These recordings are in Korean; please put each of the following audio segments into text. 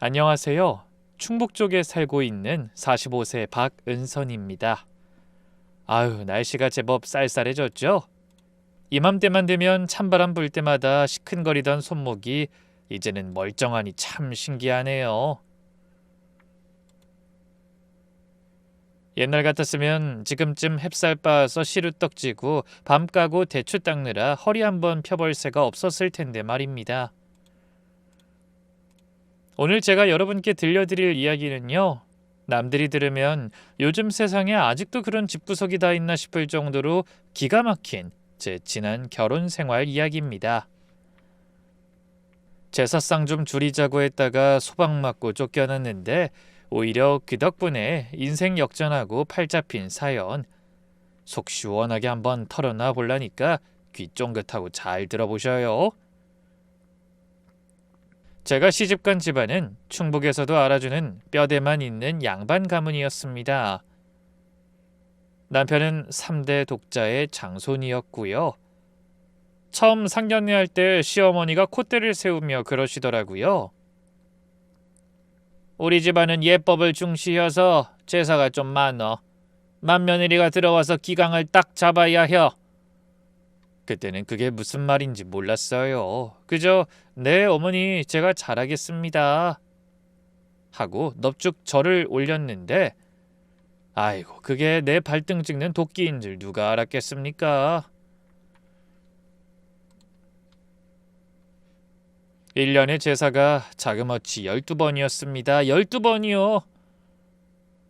안녕하세요. 충북 쪽에 살고 있는 45세 박은선입니다. 아유, 날씨가 제법 쌀쌀해졌죠? 이맘때만 되면 찬바람 불 때마다 시큰거리던 손목이 이제는 멀쩡하니 참 신기하네요. 옛날 같았으면 지금쯤 햅쌀 빠서 시루떡 찌고 밤 까고 대추 닦느라 허리 한번 펴볼 새가 없었을 텐데 말입니다. 오늘 제가 여러분께 들려드릴 이야기는요. 남들이 들으면 요즘 세상에 아직도 그런 집구석이 다 있나 싶을 정도로 기가 막힌 제 지난 결혼 생활 이야기입니다. 제사상 좀 줄이자고 했다가 소박 맞고 쫓겨났는데 오히려 그 덕분에 인생 역전하고 팔 잡힌 사연 속 시원하게 한번 털어놔 볼라니까 귀 쫑긋하고 잘 들어보셔요. 제가 시집간 집안은 충북에서도 알아주는 뼈대만 있는 양반 가문이었습니다. 남편은 3대 독자의 장손이었고요. 처음 상견례할 때 시어머니가 콧대를 세우며 그러시더라고요. 우리 집안은 예법을 중시해서 제사가 좀 많어. 맏며느리가 들어와서 기강을 딱 잡아야 혀. 그때는 그게 무슨 말인지 몰랐어요. 그저 네 어머니 제가 잘하겠습니다 하고 넙죽 절을 올렸는데 아이고 그게 내 발등 찍는 도끼인 줄 누가 알았겠습니까? 1년의 제사가 자그마치 12번이었습니다. 12번이요.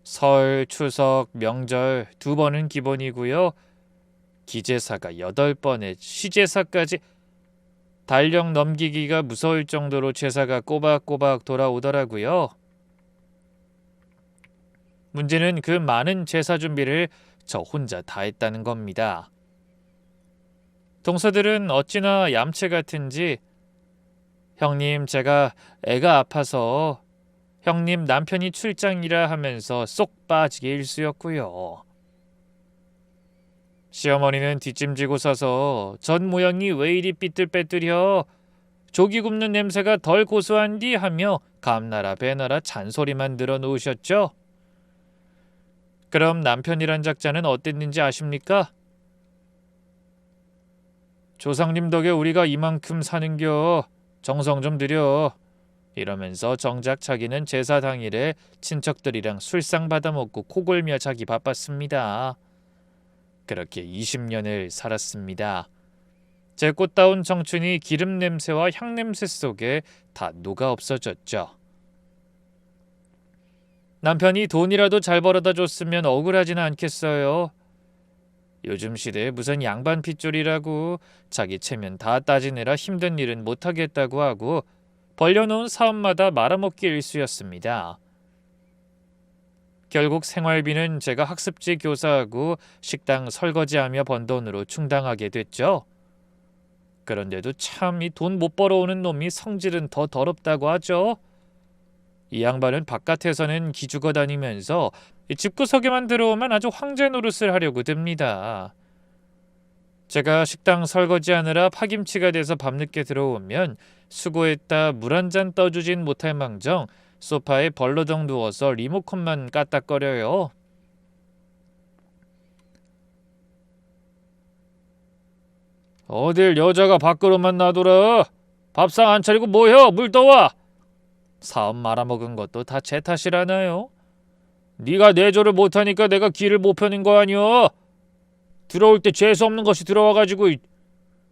설, 추석, 명절 2번은 기본이고요. 기제사가 8번에 시제사까지 달력 넘기기가 무서울 정도로 제사가 꼬박꼬박 돌아오더라고요. 문제는 그 많은 제사 준비를 저 혼자 다 했다는 겁니다. 동서들은 어찌나 얌체 같은지 형님 제가 애가 아파서 형님 남편이 출장이라 하면서 쏙 빠지게 일쑤였고요. 시어머니는 뒷짐지고 서서 전 모양이 왜 이리 삐뚤빼뚤혀 조기 굽는 냄새가 덜 고소한디 하며 감나라 배나라 잔소리만 늘어놓으셨죠. 그럼 남편이란 작자는 어땠는지 아십니까? 조상님 덕에 우리가 이만큼 사는겨 정성 좀 들여 이러면서 정작 자기는 제사 당일에 친척들이랑 술상 받아먹고 코골며 자기 바빴습니다. 그렇게 20년을 살았습니다. 제 꽃다운 청춘이 기름 냄새와 향 냄새 속에 다 녹아 없어졌죠. 남편이 돈이라도 잘 벌어다 줬으면 억울하지는 않겠어요. 요즘 시대에 무슨 양반 핏줄이라고 자기 체면 다 따지느라 힘든 일은 못하겠다고 하고 벌려놓은 사업마다 말아먹기 일쑤였습니다. 결국 생활비는 제가 학습지 교사하고 식당 설거지하며 번 돈으로 충당하게 됐죠. 그런데도 참 이 돈 못 벌어오는 놈이 성질은 더 더럽다고 하죠. 이 양반은 바깥에서는 기죽어 다니면서 집구석에만 들어오면 아주 황제 노릇을 하려고 듭니다. 제가 식당 설거지하느라 파김치가 돼서 밤늦게 들어오면 수고했다 물 한 잔 떠주진 못할 망정 소파에 벌러덩 누워서 리모컨만 까딱거려요. 어딜 여자가 밖으로만 놔둬라. 밥상 안 차리고 뭐여 물 떠와. 사업 말아먹은 것도 다 제 탓이라나요? 네가 내조를 못하니까 내가 길을 못 펴는 거 아니여. 들어올 때 재수없는 것이 들어와가지고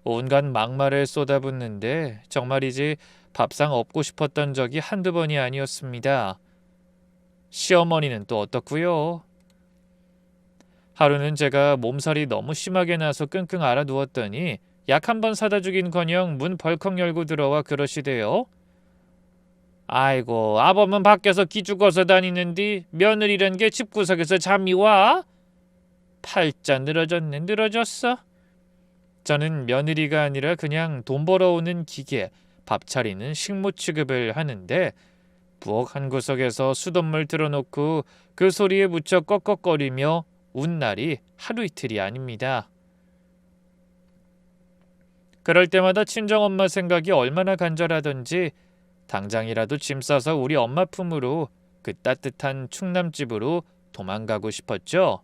온갖 막말을 쏟아붓는데 정말이지 밥상 엎고 싶었던 적이 한두 번이 아니었습니다. 시어머니는 또 어떻고요? 하루는 제가 몸살이 너무 심하게 나서 끙끙 앓아누웠더니 약 한 번 사다 주긴커녕 문 벌컥 열고 들어와 그러시대요. 아이고 아범은 밖에서 기죽어서 다니는디 며느리란 게 집구석에서 잠이 와? 팔자 늘어졌네 늘어졌어? 저는 며느리가 아니라 그냥 돈 벌어오는 기계, 밥 차리는 식모 취급을 하는데 부엌 한 구석에서 수돗물 틀어놓고 그 소리에 묻혀 꺽꺽거리며 운 날이 하루 이틀이 아닙니다. 그럴 때마다 친정엄마 생각이 얼마나 간절하던지 당장이라도 짐 싸서 우리 엄마 품으로 그 따뜻한 충남집으로 도망가고 싶었죠.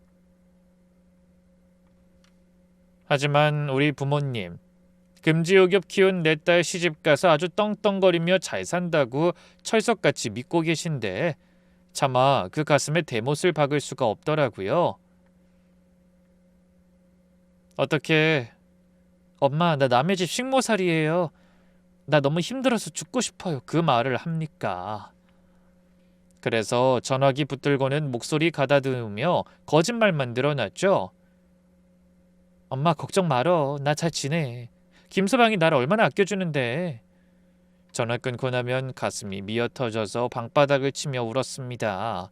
하지만 우리 부모님, 금지옥엽 키운 내 딸 시집가서 아주 떵떵거리며 잘 산다고 철석같이 믿고 계신데 차마 그 가슴에 대못을 박을 수가 없더라고요. 어떻게 엄마, 나 남의 집 식모살이에요. 나 너무 힘들어서 죽고 싶어요. 그 말을 합니까? 그래서 전화기 붙들고는 목소리 가다듬으며 거짓말만 늘어났죠. 엄마 걱정 말어. 나 잘 지내. 김서방이 나를 얼마나 아껴주는데. 전화 끊고 나면 가슴이 미어 터져서 방바닥을 치며 울었습니다.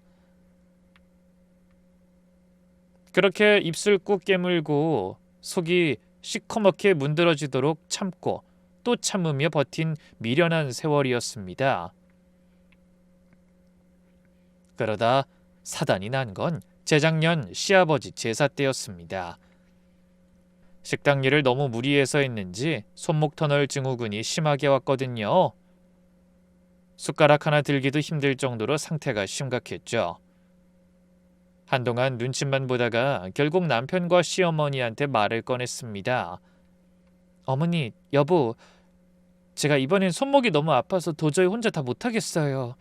그렇게 입술 꾹 깨물고 속이 시커멓게 문드러지도록 참고 또 참으며 버틴 미련한 세월이었습니다. 그러다 사단이 난 건 재작년 시아버지 제사 때였습니다. 식당 일을 너무 무리해서 했는지 손목 터널 증후군이 심하게 왔거든요. 숟가락 하나 들기도 힘들 정도로 상태가 심각했죠. 한동안 눈치만 보다가 결국 남편과 시어머니한테 말을 꺼냈습니다. 어머니, 여보, 제가 이번엔 손목이 너무 아파서 도저히 혼자 다 못하겠어요.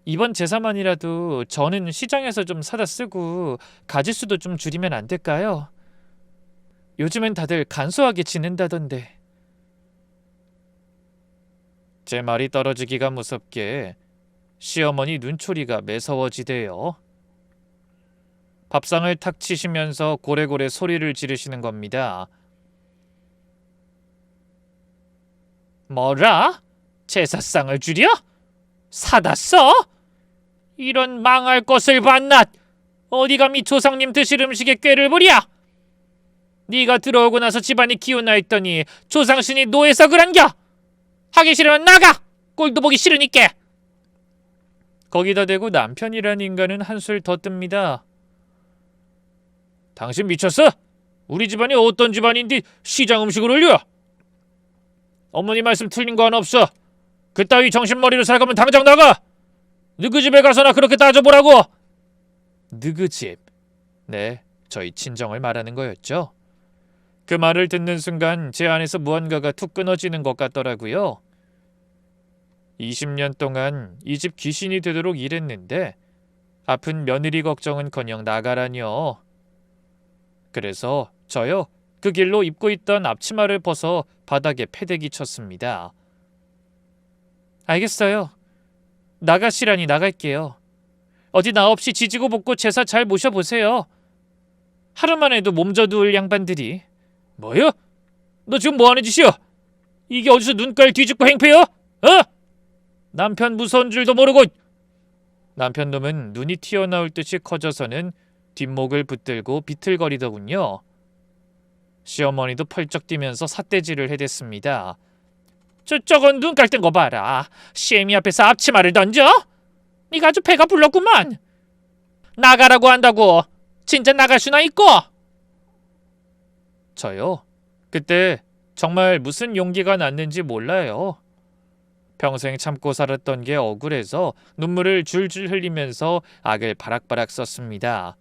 이번 제사만이라도 저는 시장에서 좀 사다 쓰고 가짓수도 좀 줄이면 안 될까요? 요즘엔 다들 간소하게 지낸다던데. 제 말이 떨어지기가 무섭게 시어머니 눈초리가 매서워지대요. 밥상을 탁 치시면서 고래고래 소리를 지르시는 겁니다. 뭐라? 제사상을 줄여? 사다 써? 이런 망할 것을 봤나? 어디 감히 조상님 드실 음식에 꾀를 부려? 네가 들어오고 나서 집안이 기운나 있더니 조상신이 노예서 그런겨? 하기 싫으면 나가! 꼴도 보기 싫으니까! 거기다 대고 남편이란 인간은 한술 더 뜹니다. 당신 미쳤어? 우리 집안이 어떤 집안인데 시장 음식을 올려? 어머니 말씀 틀린 거 하나 없어. 그따위 정신머리로 살 거면 당장 나가! 너그 집에 가서나 그렇게 따져보라고! 너그 집? 네, 저희 친정을 말하는 거였죠. 그 말을 듣는 순간 제 안에서 무언가가 툭 끊어지는 것 같더라고요. 20년 동안 이 집 귀신이 되도록 일했는데 아픈 며느리 걱정은커녕 나가라뇨. 그래서 저요, 그 길로 입고 있던 앞치마를 벗어 바닥에 패대기 쳤습니다. 알겠어요. 나가시라니 나갈게요. 어디 나 없이 지지고 볶고 제사 잘 모셔보세요. 하루만 해도 몸져 누울 양반들이. 뭐요? 너 지금 뭐하는 짓이야? 이게 어디서 눈깔 뒤집고 행패야? 어? 남편 무서운 줄도 모르고. 남편 놈은 눈이 튀어나올 듯이 커져서는 뒷목을 붙들고 비틀거리더군요. 시어머니도 펄쩍 뛰면서 삿대질을 해댔습니다. 저건 눈깔 뜬 거 봐라. 시애미 앞에서 앞치마를 던져? 네가 아주 배가 불렀구만. 나가라고 한다고. 진짜 나갈 수나 있고. 저요? 그때 정말 무슨 용기가 났는지 몰라요. 평생 참고 살았던 게 억울해서 눈물을 줄줄 흘리면서 악을 바락바락 썼습니다.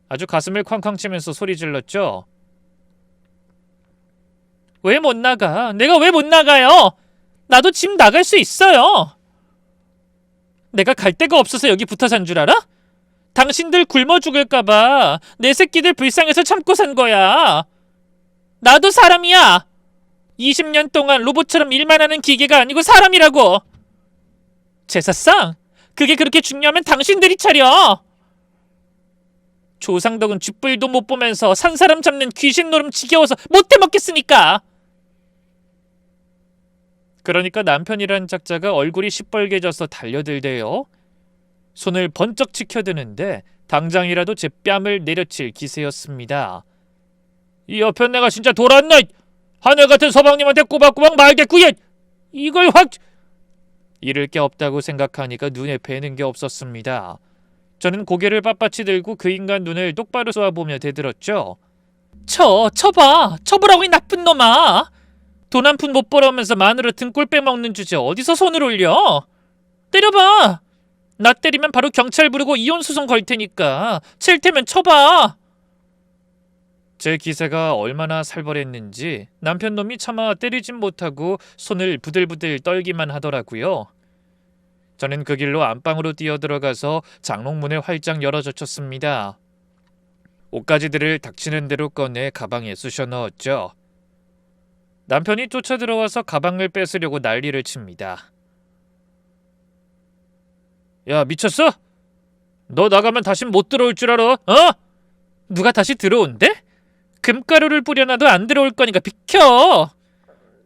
아주 가슴을 쾅쾅 치면서 소리 질렀죠. 왜 못 나가? 내가 왜 못 나가요? 나도 집 나갈 수 있어요. 내가 갈 데가 없어서 여기 붙어 산 줄 알아? 당신들 굶어 죽을까봐 내 새끼들 불쌍해서 참고 산 거야. 나도 사람이야. 20년 동안 로봇처럼 일만 하는 기계가 아니고 사람이라고. 제사상? 그게 그렇게 중요하면 당신들이 차려. 조상덕은 쥐뿔도 못 보면서 산 사람 잡는 귀신 노름 지겨워서 못 해먹겠으니까. 그러니까 남편이란 짝자가 얼굴이 시뻘개져서 달려들대요. 손을 번쩍 치켜드는데 당장이라도 제 뺨을 내려칠 기세였습니다. 이 여편 내가 진짜 돌았나? 하늘 같은 서방님한테 꼬박꼬박 말겠구예. 이걸 확... 잃을 게 없다고 생각하니까 눈에 뵈는 게 없었습니다. 저는 고개를 빳빳이 들고 그 인간 눈을 똑바로 쏘아보며 대들었죠. 쳐봐. 쳐보라고 이 나쁜 놈아. 돈 한 푼 못 벌어오면서 마누라 등골 빼먹는 주제 어디서 손을 올려? 때려봐. 나 때리면 바로 경찰 부르고 이혼 소송 걸 테니까 칠 테면 쳐봐. 제 기세가 얼마나 살벌했는지 남편 놈이 차마 때리진 못하고 손을 부들부들 떨기만 하더라고요. 저는 그 길로 안방으로 뛰어들어가서 장롱문을 활짝 열어젖혔습니다. 옷가지들을 닥치는 대로 꺼내 가방에 쑤셔 넣었죠. 남편이 쫓아 들어와서 가방을 뺏으려고 난리를 칩니다. 야, 미쳤어? 너 나가면 다신 못 들어올 줄 알아? 누가 다시 들어온대? 금가루를 뿌려놔도 안 들어올 거니까 비켜.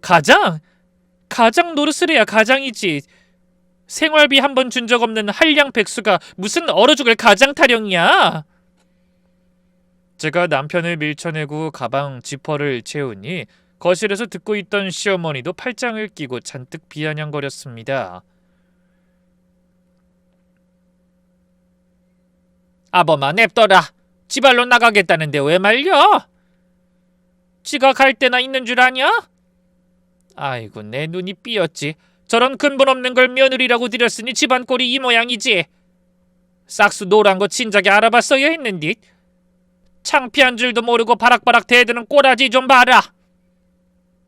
가장 노릇을 해야 가장이지. 생활비 한 번 준 적 없는 한량 백수가 무슨 얼어 죽을 가장 타령이야. 제가 남편을 밀쳐내고 가방 지퍼를 채우니 거실에서 듣고 있던 시어머니도 팔짱을 끼고 잔뜩 비아냥거렸습니다. 아범아, 냅둬라. 지발로 나가겠다는데 왜 말려? 지가 갈 때나 있는 줄 아냐? 아이고, 내 눈이 삐었지. 저런 근본 없는 걸 며느리라고 들였으니 집안 꼴이 이 모양이지. 싹수 노란 거 진작에 알아봤어야 했는디. 창피한 줄도 모르고 바락바락 대드는 꼬라지 좀 봐라.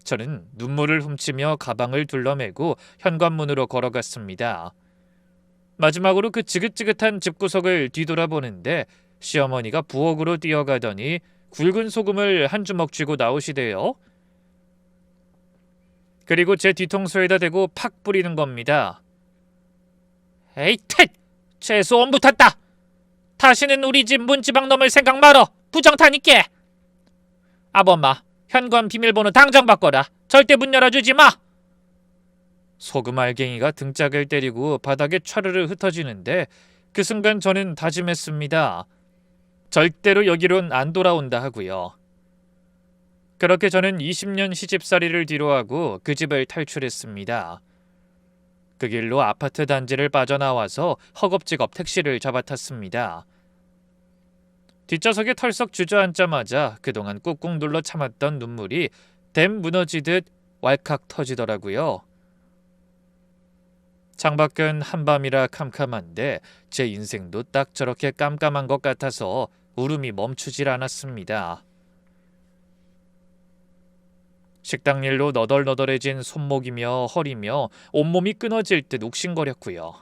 저는 눈물을 훔치며 가방을 둘러매고 현관문으로 걸어갔습니다. 마지막으로 그 지긋지긋한 집구석을 뒤돌아보는데 시어머니가 부엌으로 뛰어가더니 굵은 소금을 한 주먹 쥐고 나오시대요. 그리고 제 뒤통수에다 대고 팍 뿌리는 겁니다. 에이 텟! 재수 온 붙었다. 다시는 우리 집 문지방 넘을 생각 말어. 부정타니께. 아범마, 현관 비밀번호 당장 바꿔라. 절대 문 열어주지 마. 소금 알갱이가 등짝을 때리고 바닥에 촤르르 흩어지는데 그 순간 저는 다짐했습니다. 절대로 여기론 안 돌아온다 하고요. 그렇게 저는 20년 시집살이를 뒤로하고 그 집을 탈출했습니다. 그 길로 아파트 단지를 빠져나와서 허겁지겁 택시를 잡아탔습니다. 뒷좌석에 털썩 주저앉자마자 그동안 꾹꾹 눌러 참았던 눈물이 댐 무너지듯 왈칵 터지더라고요. 창밖은 한밤이라 캄캄한데 제 인생도 딱 저렇게 깜깜한 것 같아서 울음이 멈추질 않았습니다. 식당 일로 너덜너덜해진 손목이며 허리며 온몸이 끊어질 듯 욱신거렸고요.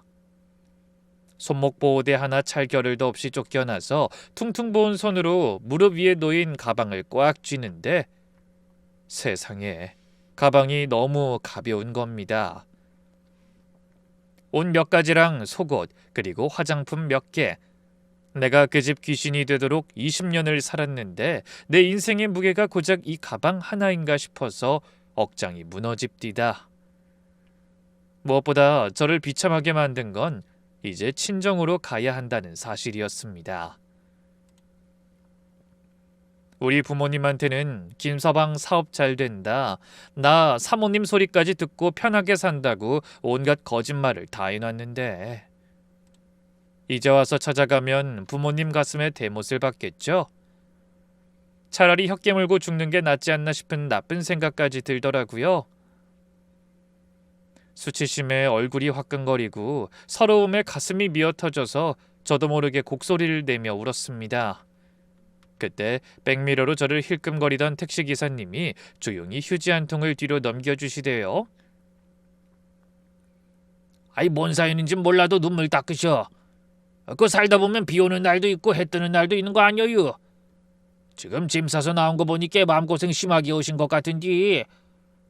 손목 보호대 하나 찰 겨를도 없이 쫓겨나서 퉁퉁 부은 손으로 무릎 위에 놓인 가방을 꽉 쥐는데 세상에, 가방이 너무 가벼운 겁니다. 옷 몇 가지랑 속옷 그리고 화장품 몇 개. 내가 그 집 귀신이 되도록 20년을 살았는데 내 인생의 무게가 고작 이 가방 하나인가 싶어서 억장이 무너집디다. 무엇보다 저를 비참하게 만든 건 이제 친정으로 가야 한다는 사실이었습니다. 우리 부모님한테는 김서방 사업 잘 된다, 나 사모님 소리까지 듣고 편하게 산다고 온갖 거짓말을 다 해놨는데 이제 와서 찾아가면 부모님 가슴에 대못을 받겠죠? 차라리 혀 깨물고 죽는 게 낫지 않나 싶은 나쁜 생각까지 들더라고요. 수치심에 얼굴이 화끈거리고 서러움에 가슴이 미어터져서 저도 모르게 곡소리를 내며 울었습니다. 그때 백미러로 저를 힐끔거리던 택시기사님이 조용히 휴지 한 통을 뒤로 넘겨주시대요. 아이, 뭔 사연인지 몰라도 눈물 닦으셔. 그 살다 보면 비 오는 날도 있고 해 뜨는 날도 있는 거 아니에요. 지금 짐 싸서 나온 거 보니까 마음고생 심하게 오신 것 같은데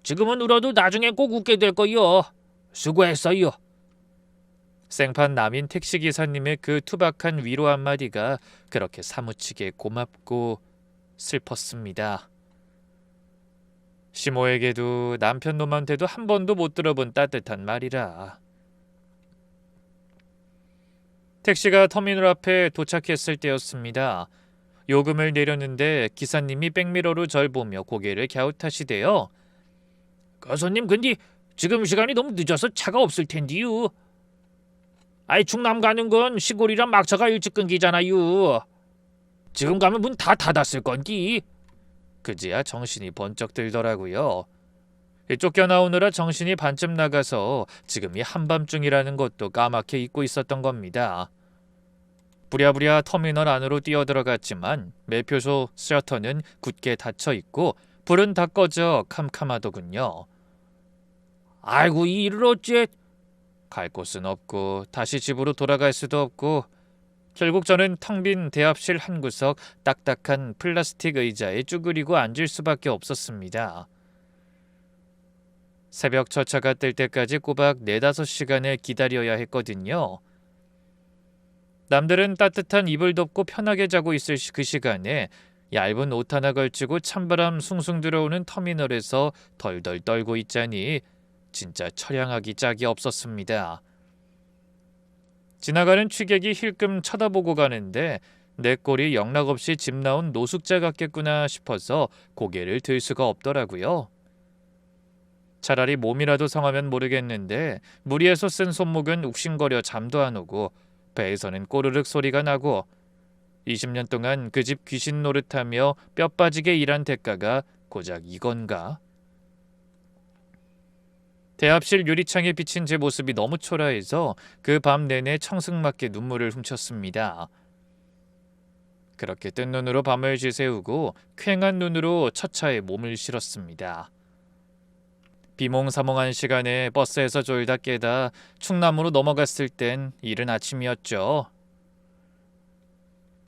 지금은 울어도 나중에 꼭 웃게 될 거요. 수고했어요. 생판 남인 택시기사님의 그 투박한 위로 한마디가 그렇게 사무치게 고맙고 슬펐습니다. 시모에게도 남편 놈한테도 한 번도 못 들어본 따뜻한 말이라. 택시가 터미널 앞에 도착했을 때였습니다. 요금을 내렸는데 기사님이 백미러로 절 보며 고개를 갸웃하시대요. 가서님, 근데 지금 시간이 너무 늦어서 차가 없을 텐데요. 아이, 충남 가는 건 시골이라 막차가 일찍 끊기잖아요. 지금 가면 문 다 닫았을 건디. 그제야 정신이 번쩍 들더라고요. 쫓겨나오느라 정신이 반쯤 나가서 지금이 한밤중이라는 것도 까맣게 잊고 있었던 겁니다. 부랴부랴 터미널 안으로 뛰어들어갔지만 매표소 셔터는 굳게 닫혀있고 불은 다 꺼져 캄캄하더군요. 아이고, 이 일을 어째... 갈 곳은 없고 다시 집으로 돌아갈 수도 없고 결국 저는 텅 빈 대합실 한 구석 딱딱한 플라스틱 의자에 쭈그리고 앉을 수밖에 없었습니다. 새벽 첫차가 뜰 때까지 꼬박 4-5시간을 기다려야 했거든요. 남들은 따뜻한 이불 덮고 편하게 자고 있을 그 시간에 얇은 옷 하나 걸치고 찬바람 숭숭 들어오는 터미널에서 덜덜 떨고 있자니 진짜 처량하기 짝이 없었습니다. 지나가는 취객이 힐끔 쳐다보고 가는데 내 꼴이 영락없이 집 나온 노숙자 같겠구나 싶어서 고개를 들 수가 없더라고요. 차라리 몸이라도 상하면 모르겠는데 무리해서 쓴 손목은 욱신거려 잠도 안 오고 배에서는 꼬르륵 소리가 나고 20년 동안 그 집 귀신 노릇하며 뼈 빠지게 일한 대가가 고작 이건가? 대합실 유리창에 비친 제 모습이 너무 초라해서 그 밤 내내 청승맞게 눈물을 훔쳤습니다. 그렇게 뜬 눈으로 밤을 지새우고 퀭한 눈으로 첫 차에 몸을 실었습니다. 비몽사몽한 시간에 버스에서 졸다 깨다 충남으로 넘어갔을 땐 이른 아침이었죠.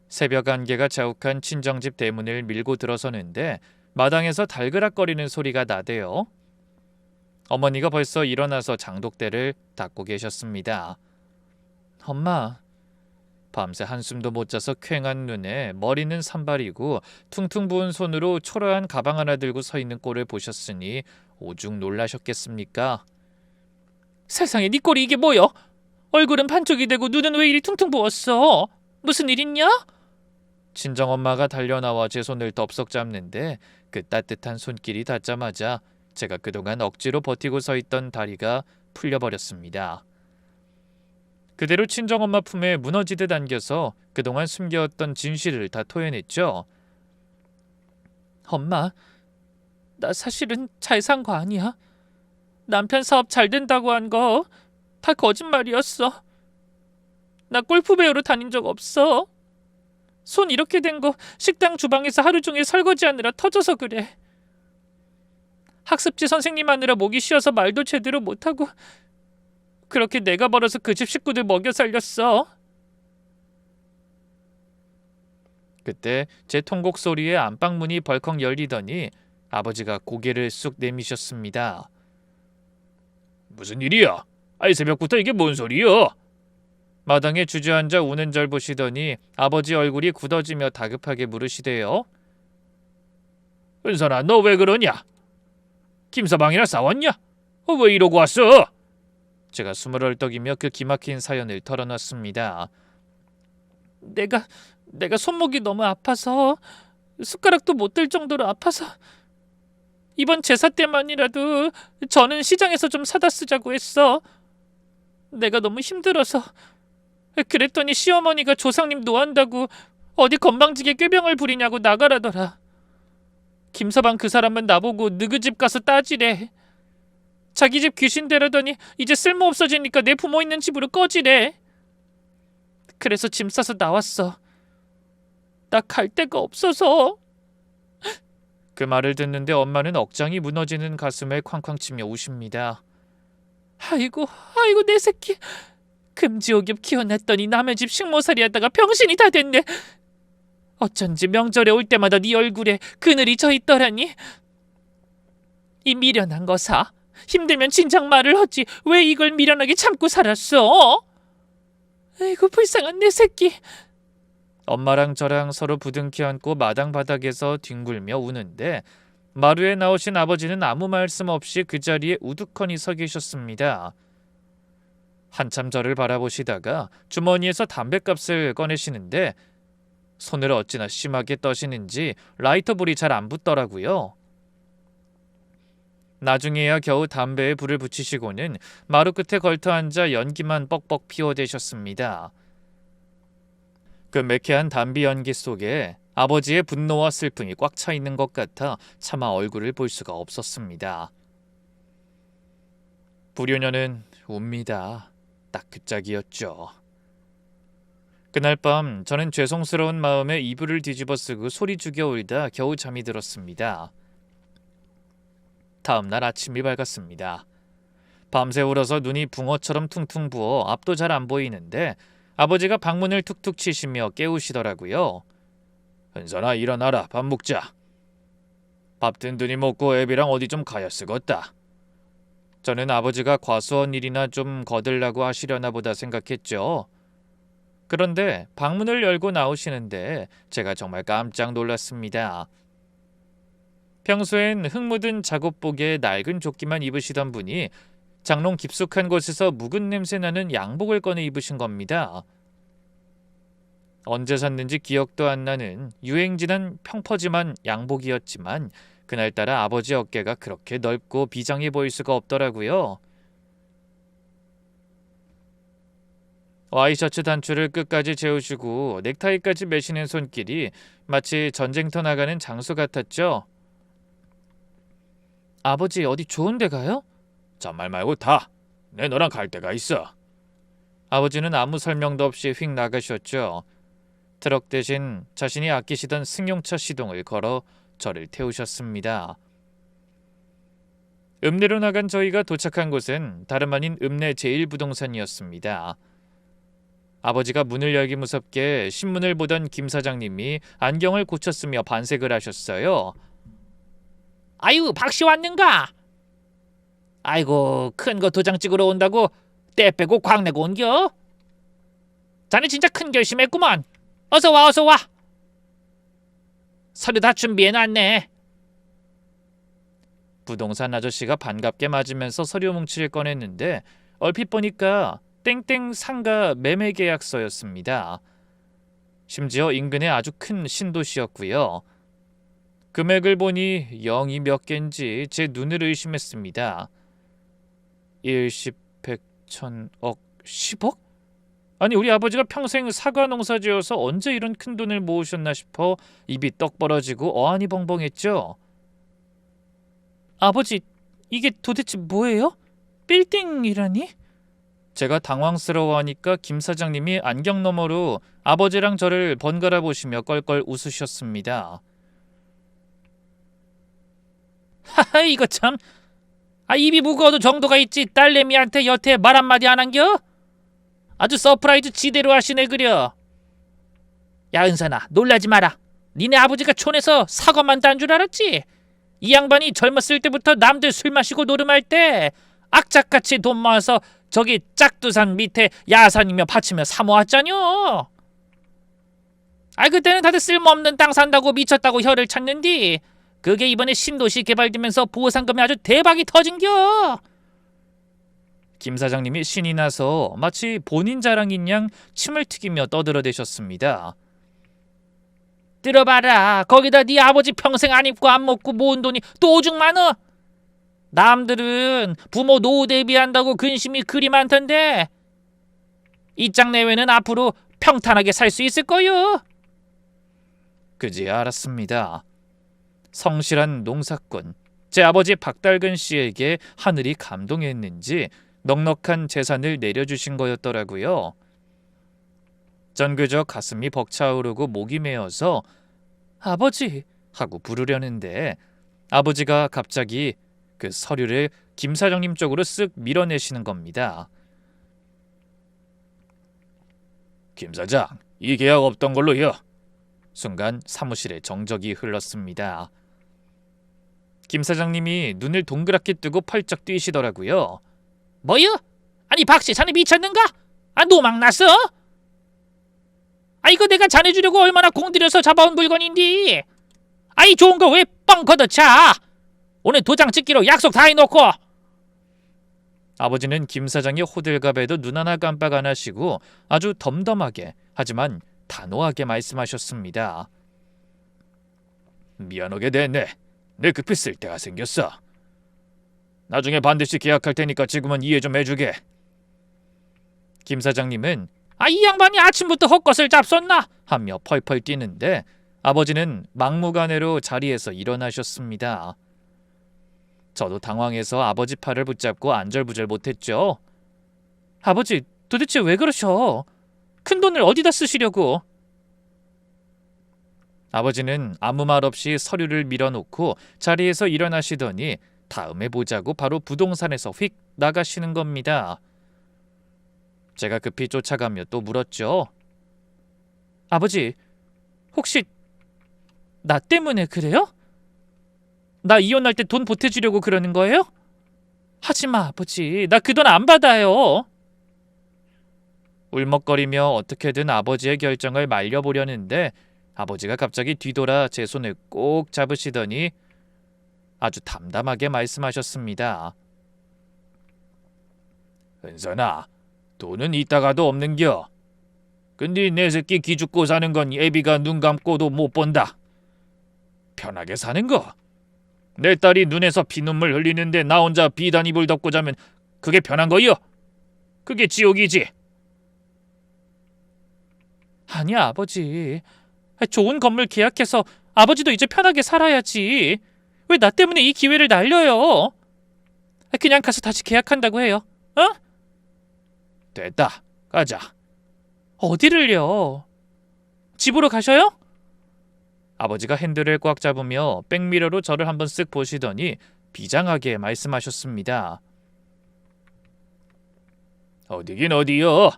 새벽 안개가 자욱한 친정집 대문을 밀고 들어서는데 마당에서 달그락거리는 소리가 나대요. 어머니가 벌써 일어나서 장독대를 닦고 계셨습니다. 엄마, 밤새 한숨도 못 자서 퀭한 눈에 머리는 산발이고 퉁퉁 부은 손으로 초라한 가방 하나 들고 서 있는 꼴을 보셨으니 오죽 놀라셨겠습니까? 세상에, 네 꼴이 이게 뭐여? 얼굴은 반쪽이 되고 눈은 왜 이리 퉁퉁 부었어? 무슨 일 있냐? 친정엄마가 달려나와 제 손을 덥석 잡는데 그 따뜻한 손길이 닿자마자 제가 그동안 억지로 버티고 서 있던 다리가 풀려버렸습니다. 그대로 친정엄마 품에 무너지듯 안겨서 그동안 숨겨왔던 진실을 다 토해냈죠. 엄마, 나 사실은 잘 산 거 아니야. 남편 사업 잘 된다고 한 거 다 거짓말이었어. 나 골프 배우러 다닌 적 없어. 손 이렇게 된 거 식당 주방에서 하루 종일 설거지하느라 터져서 그래. 학습지 선생님 하느라 목이 쉬어서 말도 제대로 못하고 그렇게 내가 벌어서 그 집 식구들 먹여 살렸어. 그때 제 통곡 소리에 안방문이 벌컥 열리더니 아버지가 고개를 쑥 내미셨습니다. 무슨 일이야? 아이 새벽부터 이게 뭔 소리야? 마당에 주저앉아 우는 절 보시더니 아버지 얼굴이 굳어지며 다급하게 물으시대요. 은선아, 너 왜 그러냐? 김서방이랑 싸웠냐? 왜 이러고 왔어? 제가 숨을 헐떡이며 그 기막힌 사연을 털어놨습니다. 내가 손목이 너무 아파서 숟가락도 못 들 정도로 아파서 이번 제사 때만이라도 저는 시장에서 좀 사다 쓰자고 했어. 내가 너무 힘들어서. 그랬더니 시어머니가 조상님 노한다고 어디 건방지게 꾀병을 부리냐고 나가라더라. 김서방 그 사람은 나보고 너그 집 가서 따지래. 자기 집 귀신 데려더니 이제 쓸모 없어지니까 내 부모 있는 집으로 꺼지래. 그래서 짐 싸서 나왔어. 나 갈 데가 없어서. 그 말을 듣는데 엄마는 억장이 무너지는 가슴을 쾅쾅 치며 우십니다. 아이고 내 새끼. 금지옥엽 키워놨더니 남의 집 식모살이 하다가 병신이 다 됐네. 어쩐지 명절에 올 때마다 네 얼굴에 그늘이 져 있더라니. 이 미련한 거사. 힘들면 진작 말을 하지 왜 이걸 미련하게 참고 살았어? 아이고 불쌍한 내 새끼. 엄마랑 저랑 서로 부둥켜 안고 마당 바닥에서 뒹굴며 우는데 마루에 나오신 아버지는 아무 말씀 없이 그 자리에 우두커니 서 계셨습니다. 한참 저를 바라보시다가 주머니에서 담뱃값을 꺼내시는데 손을 어찌나 심하게 떠시는지 라이터 불이 잘 안 붙더라고요. 나중에야 겨우 담배에 불을 붙이시고는 마루 끝에 걸터앉아 연기만 뻑뻑 피워대셨습니다. 그 매캐한 담비 연기 속에 아버지의 분노와 슬픔이 꽉 차 있는 것 같아 차마 얼굴을 볼 수가 없었습니다. 불효녀는 웁니다. 딱 그 짝이었죠. 그날 밤 저는 죄송스러운 마음에 이불을 뒤집어쓰고 소리 죽여 울다 겨우 잠이 들었습니다. 다음 날 아침이 밝았습니다. 밤새 울어서 눈이 붕어처럼 퉁퉁 부어 앞도 잘 안 보이는데 아버지가 방문을 툭툭 치시며 깨우시더라고요. 은선아, 일어나라. 밥 먹자. 밥 든든히 먹고 애비랑 어디 좀 가야 쓰겄다. 저는 아버지가 과수원 일이나 좀 거들라고 하시려나 보다 생각했죠. 그런데 방문을 열고 나오시는데 제가 정말 깜짝 놀랐습니다. 평소엔 흙 묻은 작업복에 낡은 조끼만 입으시던 분이 장롱 깊숙한 곳에서 묵은 냄새 나는 양복을 꺼내 입으신 겁니다. 언제 샀는지 기억도 안 나는 유행지난 평퍼짐한 양복이었지만 그날따라 아버지 어깨가 그렇게 넓고 비장해 보일 수가 없더라고요. 와이셔츠 단추를 끝까지 재우시고 넥타이까지 매시는 손길이 마치 전쟁터 나가는 장수 같았죠. 아버지 어디 좋은 데 가요? 잔말 말고 타. 내 너랑 갈 데가 있어. 아버지는 아무 설명도 없이 휙 나가셨죠. 트럭 대신 자신이 아끼시던 승용차 시동을 걸어 저를 태우셨습니다. 읍내로 나간 저희가 도착한 곳은 다름 아닌 읍내 제1부동산이었습니다. 아버지가 문을 열기 무섭게 신문을 보던 김 사장님이 안경을 고쳤으며 반색을 하셨어요. 아유, 박씨 왔는가? 아이고, 큰 거 도장 찍으러 온다고 때 빼고 광내고 온겨? 자네 진짜 큰 결심했구먼. 어서 와, 어서 와. 서류 다 준비해놨네. 부동산 아저씨가 반갑게 맞으면서 서류 뭉치를 꺼냈는데 얼핏 보니까 땡땡 상가 매매 계약서였습니다. 심지어 인근에 아주 큰 신도시였고요. 금액을 보니 0이 몇 개인지 제 눈을 의심했습니다. 1, 10, 100, 1000, 억, 10억? 아니, 우리 아버지가 평생 사과 농사 지어서 언제 이런 큰 돈을 모으셨나 싶어 입이 떡 벌어지고 어안이 벙벙했죠. 아버지, 이게 도대체 뭐예요? 빌딩이라니? 제가 당황스러워하니까 김 사장님이 안경 너머로 아버지랑 저를 번갈아 보시며 껄껄 웃으셨습니다. 하하, 이거 참. 입이 무거워도 정도가 있지. 딸내미한테 여태 말 한마디 안 한겨? 아주 서프라이즈 지대로 하시네 그려. 야, 은선아, 놀라지 마라. 니네 아버지가 촌에서 사과만 딴 줄 알았지? 이 양반이 젊었을 때부터 남들 술 마시고 노름할 때 악착같이 돈 모아서 저기 짝두산 밑에 야산이며 밭이며 사모았잖여. 그때는 다들 쓸모없는 땅 산다고 미쳤다고 혀를 찾는디 그게 이번에 신도시 개발되면서 보상금이 아주 대박이 터진겨. 김 사장님이 신이 나서 마치 본인 자랑인 양 침을 튀기며 떠들어대셨습니다. 들어봐라. 거기다 네 아버지 평생 안 입고 안 먹고 모은 돈이 또 오죽 많어. 남들은 부모 노후 대비한다고 근심이 그리 많던데 이 짝 내외는 앞으로 평탄하게 살 수 있을 거요. 그제야 알았습니다. 성실한 농사꾼, 제 아버지 박달근 씨에게 하늘이 감동했는지 넉넉한 재산을 내려주신 거였더라고요. 전 그저 가슴이 벅차오르고 목이 메어서 아버지 하고 부르려는데 아버지가 갑자기 그 서류를 김 사장님 쪽으로 쓱 밀어내시는 겁니다. 김 사장, 이 계약 없던 걸로요. 순간 사무실에 정적이 흘렀습니다. 김 사장님이 눈을 동그랗게 뜨고 펄쩍 뛰시더라고요. 뭐요? 아니 박씨, 자네 미쳤는가? 노망 났어? 이거 내가 자네 주려고 얼마나 공들여서 잡아온 물건인데. 이 좋은 거 왜 뻥 걷어차? 오늘 도장 찍기로 약속 다 해놓고. 아버지는 김 사장의 호들갑에도 눈 하나 깜빡 안 하시고 아주 덤덤하게 하지만 단호하게 말씀하셨습니다. 미안하게 됐네. 내 급히 쓸 때가 생겼어. 나중에 반드시 계약할 테니까 지금은 이해 좀 해주게. 김 사장님은 이 양반이 아침부터 헛것을 잡섰나? 하며 펄펄 뛰는데 아버지는 막무가내로 자리에서 일어나셨습니다. 저도 당황해서 아버지 팔을 붙잡고 안절부절 못했죠. 아버지, 도대체 왜 그러셔? 큰 돈을 어디다 쓰시려고? 아버지는 아무 말 없이 서류를 밀어놓고 자리에서 일어나시더니 다음에 보자고 바로 부동산에서 휙 나가시는 겁니다. 제가 급히 쫓아가며 또 물었죠. 아버지, 혹시 나 때문에 그래요? 나 이혼할 때 돈 보태주려고 그러는 거예요? 하지마, 아버지. 나 그 돈 안 받아요. 울먹거리며 어떻게든 아버지의 결정을 말려보려는데 아버지가 갑자기 뒤돌아 제 손을 꼭 잡으시더니 아주 담담하게 말씀하셨습니다. 은선아, 돈은 있다가도 없는겨. 근데 내 새끼 기죽고 사는 건 애비가 눈 감고도 못 본다. 편하게 사는 거. 내 딸이 눈에서 피눈물 흘리는데 나 혼자 비단 이불 덮고 자면 그게 편한 거요? 그게 지옥이지. 아니야, 아버지. 좋은 건물 계약해서 아버지도 이제 편하게 살아야지. 왜 나 때문에 이 기회를 날려요? 그냥 가서 다시 계약한다고 해요. 어? 됐다. 가자. 어디를요? 집으로 가셔요? 아버지가 핸들을 꽉 잡으며 백미러로 저를 한번 쓱 보시더니 비장하게 말씀하셨습니다. 어디긴 어디요?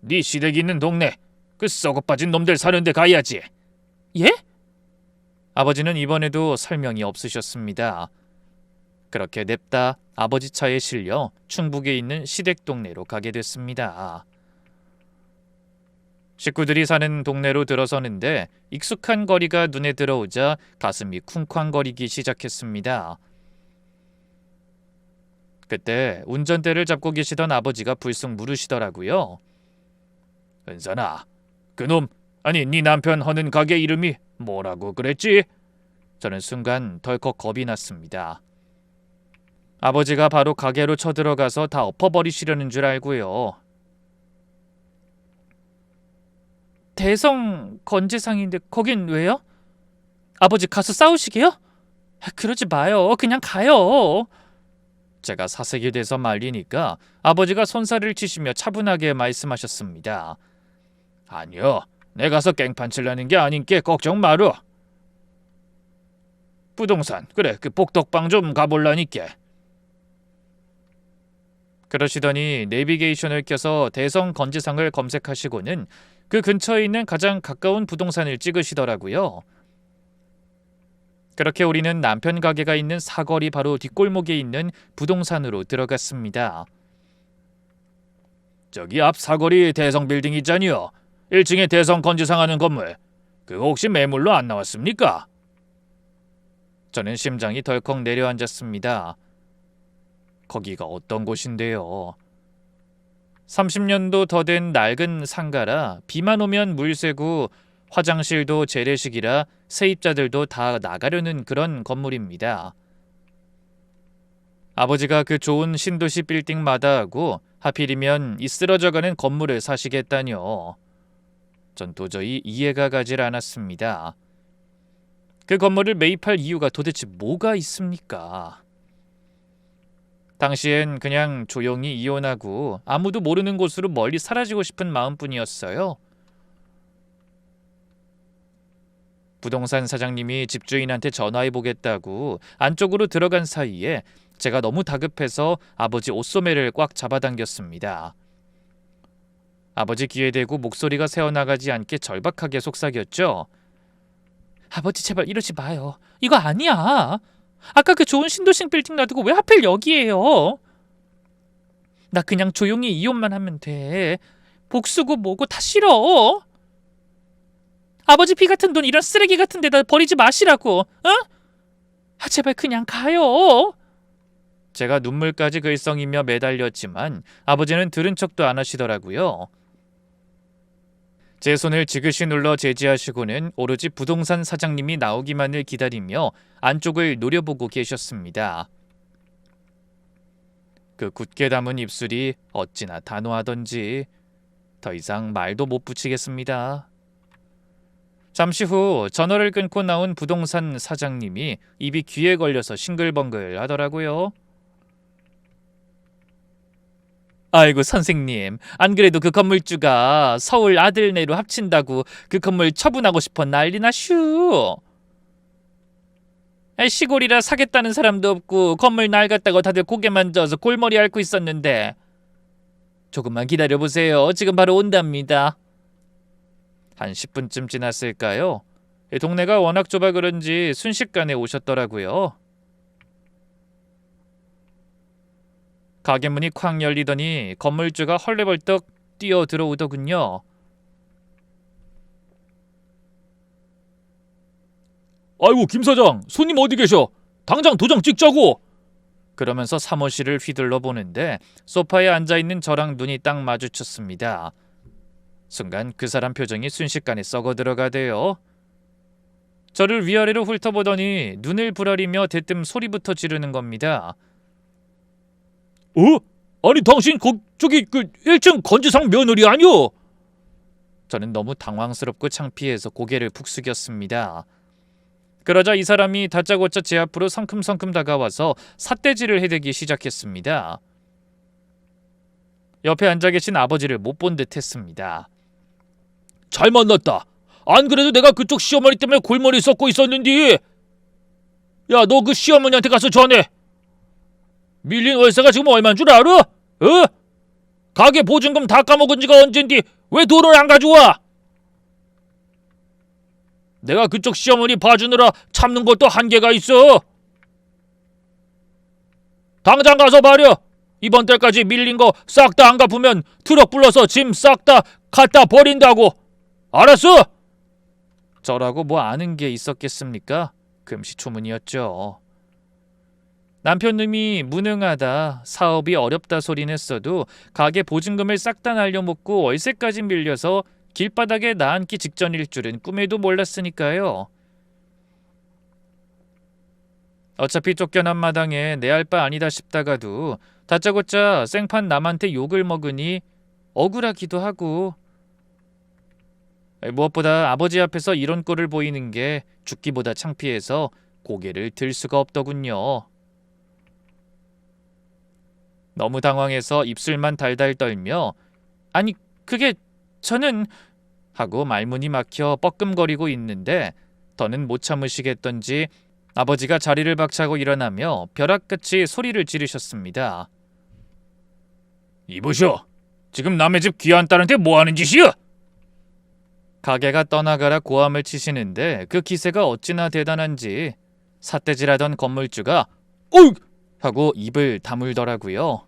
네 시댁 있는 동네. 그 썩어빠진 놈들 사는 데 가야지. 예? 아버지는 이번에도 설명이 없으셨습니다. 그렇게 냅다 아버지 차에 실려 충북에 있는 시댁 동네로 가게 됐습니다. 식구들이 사는 동네로 들어서는데 익숙한 거리가 눈에 들어오자 가슴이 쿵쾅거리기 시작했습니다. 그때 운전대를 잡고 계시던 아버지가 불쑥 물으시더라고요. 은선아, 그놈, 아니 네 남편 하는 가게 이름이 뭐라고 그랬지? 저는 순간 덜컥 겁이 났습니다. 아버지가 바로 가게로 쳐들어가서 다 엎어버리시려는 줄 알고요. 대성 건재상인데 거긴 왜요? 아버지 가서 싸우시게요? 그러지 마요. 그냥 가요. 제가 사색이 돼서 말리니까 아버지가 손살을 치시며 차분하게 말씀하셨습니다. 아니요. 내 가서 깽판 칠라는 게 아닌께 걱정 마루. 부동산, 그래 그 복덕방 좀 가볼라니께. 그러시더니 내비게이션을 켜서 대성 건지상을 검색하시고는 그 근처에 있는 가장 가까운 부동산을 찍으시더라고요. 그렇게 우리는 남편 가게가 있는 사거리 바로 뒷골목에 있는 부동산으로 들어갔습니다. 저기 앞 사거리 대성 빌딩 있잖요. 1층에 대성 건지상 하는 건물. 그거 혹시 매물로 안 나왔습니까? 저는 심장이 덜컥 내려앉았습니다. 거기가 어떤 곳인데요? 30년도 더 된 낡은 상가라 비만 오면 물 새고 화장실도 재래식이라 세입자들도 다 나가려는 그런 건물입니다. 아버지가 그 좋은 신도시 빌딩 마다하고 하필이면 이 쓰러져가는 건물을 사시겠다뇨. 전 도저히 이해가 가질 않았습니다. 그 건물을 매입할 이유가 도대체 뭐가 있습니까? 당시엔 그냥 조용히 이혼하고 아무도 모르는 곳으로 멀리 사라지고 싶은 마음뿐이었어요. 부동산 사장님이 집주인한테 전화해보겠다고 안쪽으로 들어간 사이에 제가 너무 다급해서 아버지 옷소매를 꽉 잡아당겼습니다. 아버지 귀에 대고 목소리가 새어나가지 않게 절박하게 속삭였죠. 아버지 제발 이러지 마요. 이거 아니야. 아까 그 좋은 신도시 빌딩 놔두고 왜 하필 여기에요? 나 그냥 조용히 이혼만 하면 돼. 복수고 뭐고 다 싫어. 아버지 피 같은 돈 이런 쓰레기 같은 데다 버리지 마시라고. 어? 제발 그냥 가요. 제가 눈물까지 글썽이며 매달렸지만 아버지는 들은 척도 안 하시더라고요. 제 손을 지그시 눌러 제지하시고는 오로지 부동산 사장님이 나오기만을 기다리며 안쪽을 노려보고 계셨습니다. 그 굳게 담은 입술이 어찌나 단호하던지 더 이상 말도 못 붙이겠습니다. 잠시 후 전화를 끊고 나온 부동산 사장님이 입이 귀에 걸려서 싱글벙글 하더라고요. 아이고 선생님, 안 그래도 그 건물주가 서울 아들네로 합친다고 그 건물 처분하고 싶어 난리나 슈. 시골이라 사겠다는 사람도 없고 건물 낡았다고 다들 고개만 져서 골머리 앓고 있었는데. 조금만 기다려보세요. 지금 바로 온답니다. 한 10분쯤 지났을까요? 동네가 워낙 좁아 그런지 순식간에 오셨더라고요. 가게 문이 쾅 열리더니 건물주가 헐레벌떡 뛰어 들어오더군요. 아이고 김 사장, 손님 어디 계셔? 당장 도장 찍자고! 그러면서 사무실을 휘둘러 보는데 소파에 앉아있는 저랑 눈이 딱 마주쳤습니다. 순간 그 사람 표정이 순식간에 썩어 들어가대요. 저를 위아래로 훑어보더니 눈을 부라리며 대뜸 소리부터 지르는 겁니다. 아니 당신 저기 1층 건지상 며느리 아니오? 저는 너무 당황스럽고 창피해서 고개를 푹 숙였습니다. 그러자 이 사람이 다짜고짜 제 앞으로 성큼성큼 다가와서 삿대질을 해대기 시작했습니다. 옆에 앉아 계신 아버지를 못 본 듯 했습니다. 잘 만났다. 안 그래도 내가 그쪽 시어머니 때문에 골머리 썩고 있었는데. 야, 너 그 시어머니한테 가서 전해. 밀린 월세가 지금 얼마인 줄 알아? 가게 보증금 다 까먹은 지가 언젠데 왜 돈을 안 가져와? 내가 그쪽 시어머니 봐주느라 참는 것도 한계가 있어. 당장 가서 말이야. 이번 달까지 밀린 거 싹 다 안 갚으면 트럭 불러서 짐 싹 다 갖다 버린다고. 알았어? 저라고 뭐 아는 게 있었겠습니까? 금시초문이었죠. 남편님이 무능하다, 사업이 어렵다 소리는 했어도 가게 보증금을 싹 다 날려먹고 월세까지 밀려서 길바닥에 나앉기 직전일 줄은 꿈에도 몰랐으니까요. 어차피 쫓겨난 마당에 내 할 바 아니다 싶다가도 다짜고짜 생판 남한테 욕을 먹으니 억울하기도 하고, 무엇보다 아버지 앞에서 이런 꼴을 보이는 게 죽기보다 창피해서 고개를 들 수가 없더군요. 너무 당황해서 입술만 달달 떨며 아니 그게 저는 하고 말문이 막혀 뻐끔거리고 있는데 더는 못 참으시겠던지 아버지가 자리를 박차고 일어나며 벼락같이 소리를 지르셨습니다. 이보쇼, 지금 남의 집 귀한 딸한테 뭐하는 짓이야? 가게가 떠나가라 고함을 치시는데 그 기세가 어찌나 대단한지 삿대질하던 건물주가 어이! 하고 입을 다물더라고요.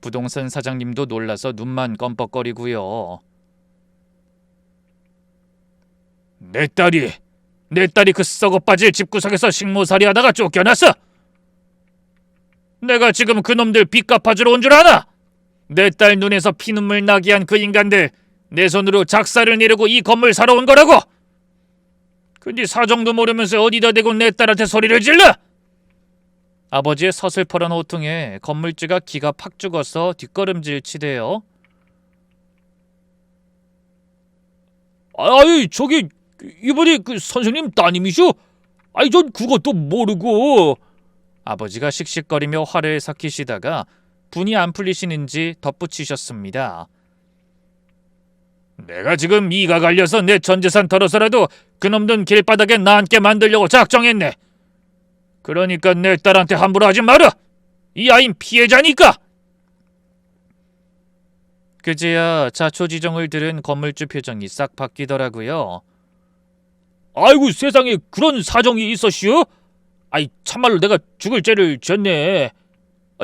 부동산 사장님도 놀라서 눈만 껌뻑거리고요. 내 딸이 그 썩어빠질 집구석에서 식모살이 하다가 쫓겨났어. 내가 지금 그놈들 빚 갚아주러 온 줄 아나? 내 딸 눈에서 피눈물 나게 한 그 인간들 내 손으로 작사를 내려고 이 건물 사러 온 거라고. 근데 사정도 모르면서 어디다 대고 내 딸한테 소리를 질러? 아버지의 서슬퍼런 호통에 건물주가 기가 팍 죽어서 뒷걸음질 치대요. 아이 저기 이번에 그 선생님 따님이시오? 아이 전 그것도 모르고. 아버지가 씩씩거리며 화를 삭히시다가 분이 안 풀리시는지 덧붙이셨습니다. 내가 지금 이가 갈려서 내 전재산 털어서라도 그놈들 길바닥에 나앉게 만들려고 작정했네. 그러니까 내 딸한테 함부로 하지 마라. 이 아인 피해자니까. 그제야 자초지종을 들은 건물주 표정이 싹 바뀌더라고요. 아이고 세상에 그런 사정이 있었시오? 아이 참말로 내가 죽을 죄를 졌네.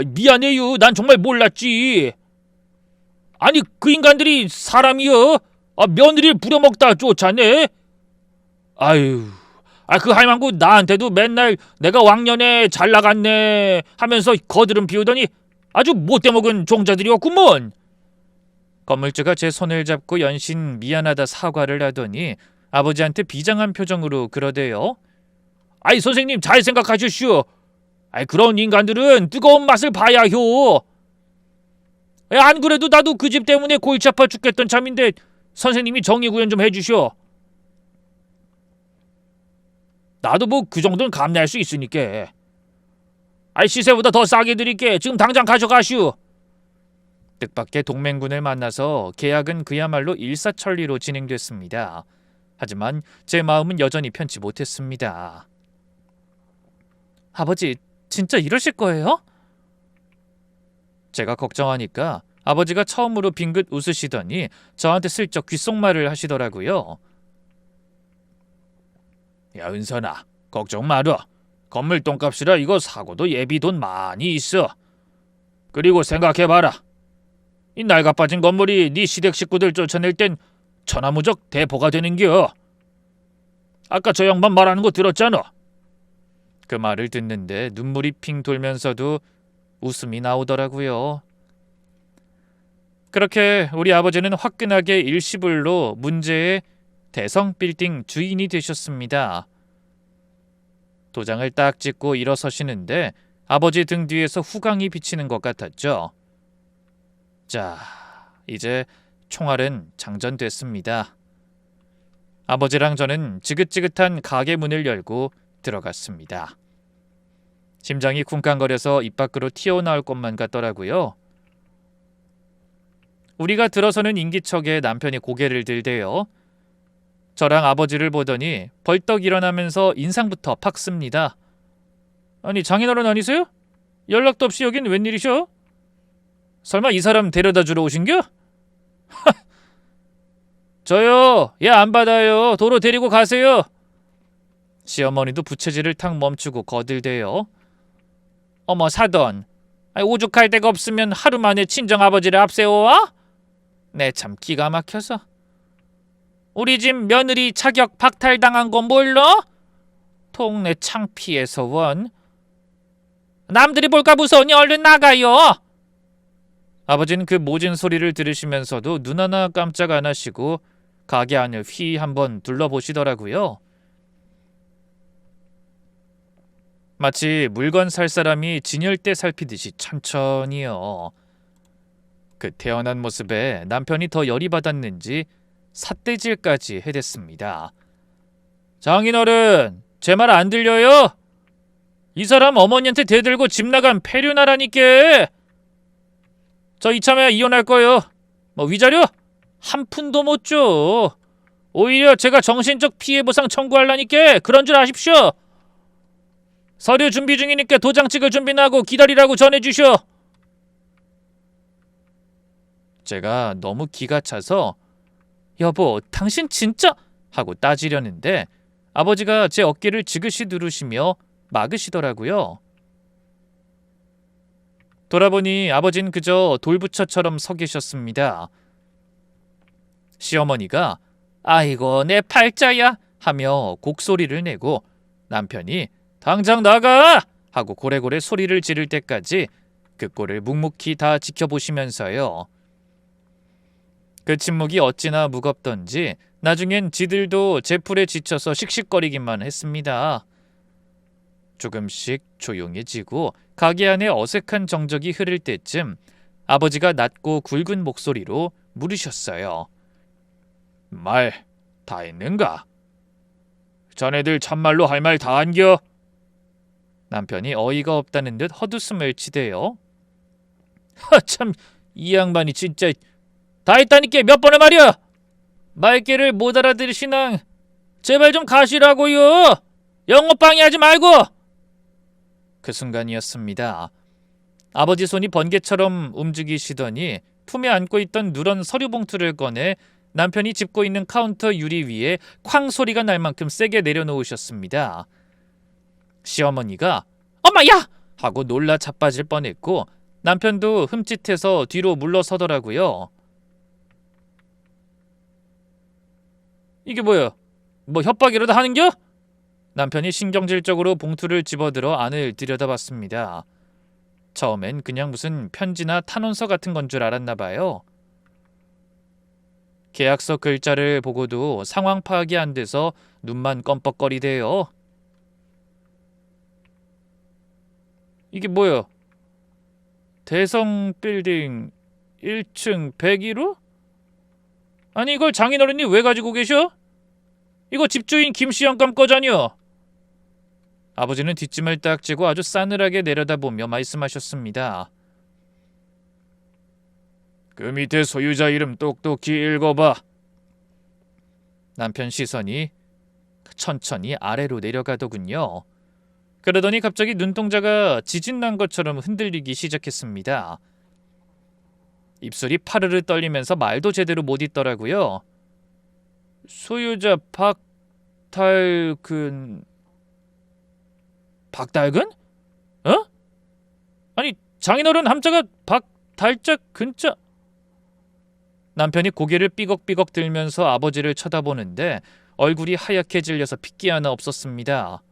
미안해요. 난 정말 몰랐지. 아니 그 인간들이 사람이여? 며느리를 부려먹다 쫓아내? 아유, 그 할망구 나한테도 맨날 내가 왕년에 잘 나갔네 하면서 거드름 피우더니 아주 못돼먹은 종자들이었구먼. 건물주가 제 손을 잡고 연신 미안하다 사과를 하더니 아버지한테 비장한 표정으로 그러대요. 아이 선생님 잘 생각하십시오. 그런 인간들은 뜨거운 맛을 봐야효. 안 그래도 나도 그 집 때문에 골치 아파 죽겠던 참인데 선생님이 정리구현 좀 해주시오. 나도 뭐 그 정도는 감내할 수 있으니까. 아이 시세보다 더 싸게 드릴게. 지금 당장 가져가시오. 뜻밖의 동맹군을 만나서 계약은 그야말로 일사천리로 진행됐습니다. 하지만 제 마음은 여전히 편치 못했습니다. 아버지, 진짜 이러실 거예요? 제가 걱정하니까 아버지가 처음으로 빙긋 웃으시더니 저한테 슬쩍 귓속말을 하시더라고요. 야, 은선아, 걱정 마라. 건물 똥값이라 이거 사고도 예비 돈 많이 있어. 그리고 생각해봐라. 이 낡아빠진 건물이 네 시댁 식구들 쫓아낼 땐 천하무적 대보가 되는겨. 아까 저 양반 말하는 거 들었잖아. 그 말을 듣는데 눈물이 핑 돌면서도 웃음이 나오더라고요. 그렇게 우리 아버지는 화끈하게 일시불로 문제의 대성 빌딩 주인이 되셨습니다. 도장을 딱 찍고 일어서시는데 아버지 등 뒤에서 후광이 비치는 것 같았죠. 자, 이제 총알은 장전됐습니다. 아버지랑 저는 지긋지긋한 가게 문을 열고 들어갔습니다. 심장이 쿵쾅거려서 입 밖으로 튀어나올 것만 같더라고요. 우리가 들어서는 인기척에 남편이 고개를 들대요. 저랑 아버지를 보더니 벌떡 일어나면서 인상부터 팍 씁니다. 아니, 장인어른 아니세요? 연락도 없이 여긴 웬일이셔? 설마 이 사람 데려다 주러 오신겨? 저요. 야, 안 받아요. 도로 데리고 가세요. 시어머니도 부채질을 탁 멈추고 거들대요. 어머 사돈, 오죽할 데가 없으면 하루 만에 친정아버지를 앞세워와? 네, 참 기가 막혀서. 우리 집 며느리 자격 박탈당한 거 몰라? 동네 창피해서 원. 남들이 볼까 무서우니 얼른 나가요. 아버지는 그 모진 소리를 들으시면서도 눈 하나 깜짝 안 하시고 가게 안을 휘 한번 둘러보시더라고요. 마치 물건 살 사람이 진열대 살피듯이 천천히요. 그 태어난 모습에 남편이 더 열이 받았는지 삿대질까지 해댔습니다. 장인어른, 제 말 안 들려요? 이 사람 어머니한테 대들고 집 나간 폐륜하라니까. 저 이참에 이혼할 거예요. 뭐 위자료? 한 푼도 못 줘. 오히려 제가 정신적 피해 보상 청구하려니까. 그런 줄 아십시오. 서류 준비 중이니까 도장 찍을 준비나 하고 기다리라고 전해주시오. 제가 너무 기가 차서 여보, 당신 진짜? 하고 따지려는데 아버지가 제 어깨를 지그시 누르시며 막으시더라고요. 돌아보니 아버진 그저 돌부처처럼 서 계셨습니다. 시어머니가 아이고 내 팔자야 하며 곡소리를 내고 남편이 당장 나가! 하고 고래고래 소리를 지를 때까지 그 꼴을 묵묵히 다 지켜보시면서요. 그 침묵이 어찌나 무겁던지 나중엔 지들도 제풀에 지쳐서 씩씩거리기만 했습니다. 조금씩 조용해지고 가게 안에 어색한 정적이 흐를 때쯤 아버지가 낮고 굵은 목소리로 물으셨어요. 말 다 했는가? 자네들 참말로 할 말 다 한겨? 남편이 어이가 없다는 듯 헛웃음을 치대요. 참, 이 양반이 진짜 다 했다니까 몇 번을 말이야. 말귀를 못 알아들으시나 제발 좀 가시라고요. 영업방해 하지 말고. 그 순간이었습니다. 아버지 손이 번개처럼 움직이시더니 품에 안고 있던 누런 서류 봉투를 꺼내 남편이 짚고 있는 카운터 유리 위에 쾅 소리가 날 만큼 세게 내려놓으셨습니다. 시어머니가 엄마야! 하고 놀라 자빠질 뻔했고 남편도 흠칫해서 뒤로 물러서더라고요. 이게 뭐야? 뭐 협박이라도 하는겨? 남편이 신경질적으로 봉투를 집어들어 안을 들여다봤습니다. 처음엔 그냥 무슨 편지나 탄원서 같은 건 줄 알았나 봐요. 계약서 글자를 보고도 상황 파악이 안 돼서 눈만 껌뻑거리대요. 이게 뭐야? 대성 빌딩 1층 101호? 아니 이걸 장인어른이 왜 가지고 계셔? 이거 집주인 김씨 영감 거잖여. 아버지는 뒷짐을 딱 쥐고 아주 싸늘하게 내려다보며 말씀하셨습니다. 그 밑에 소유자 이름 똑똑히 읽어봐. 남편 시선이 천천히 아래로 내려가더군요. 그러더니 갑자기 눈동자가 지진난 것처럼 흔들리기 시작했습니다. 입술이 파르르 떨리면서 말도 제대로 못 잇더라고요. 소유자 박달근... 박달근? 어? 아니 장인어른 함자가 박달자 근자... 남편이 고개를 삐걱삐걱 들면서 아버지를 쳐다보는데 얼굴이 하얗게 질려서 핏기 하나 없었습니다.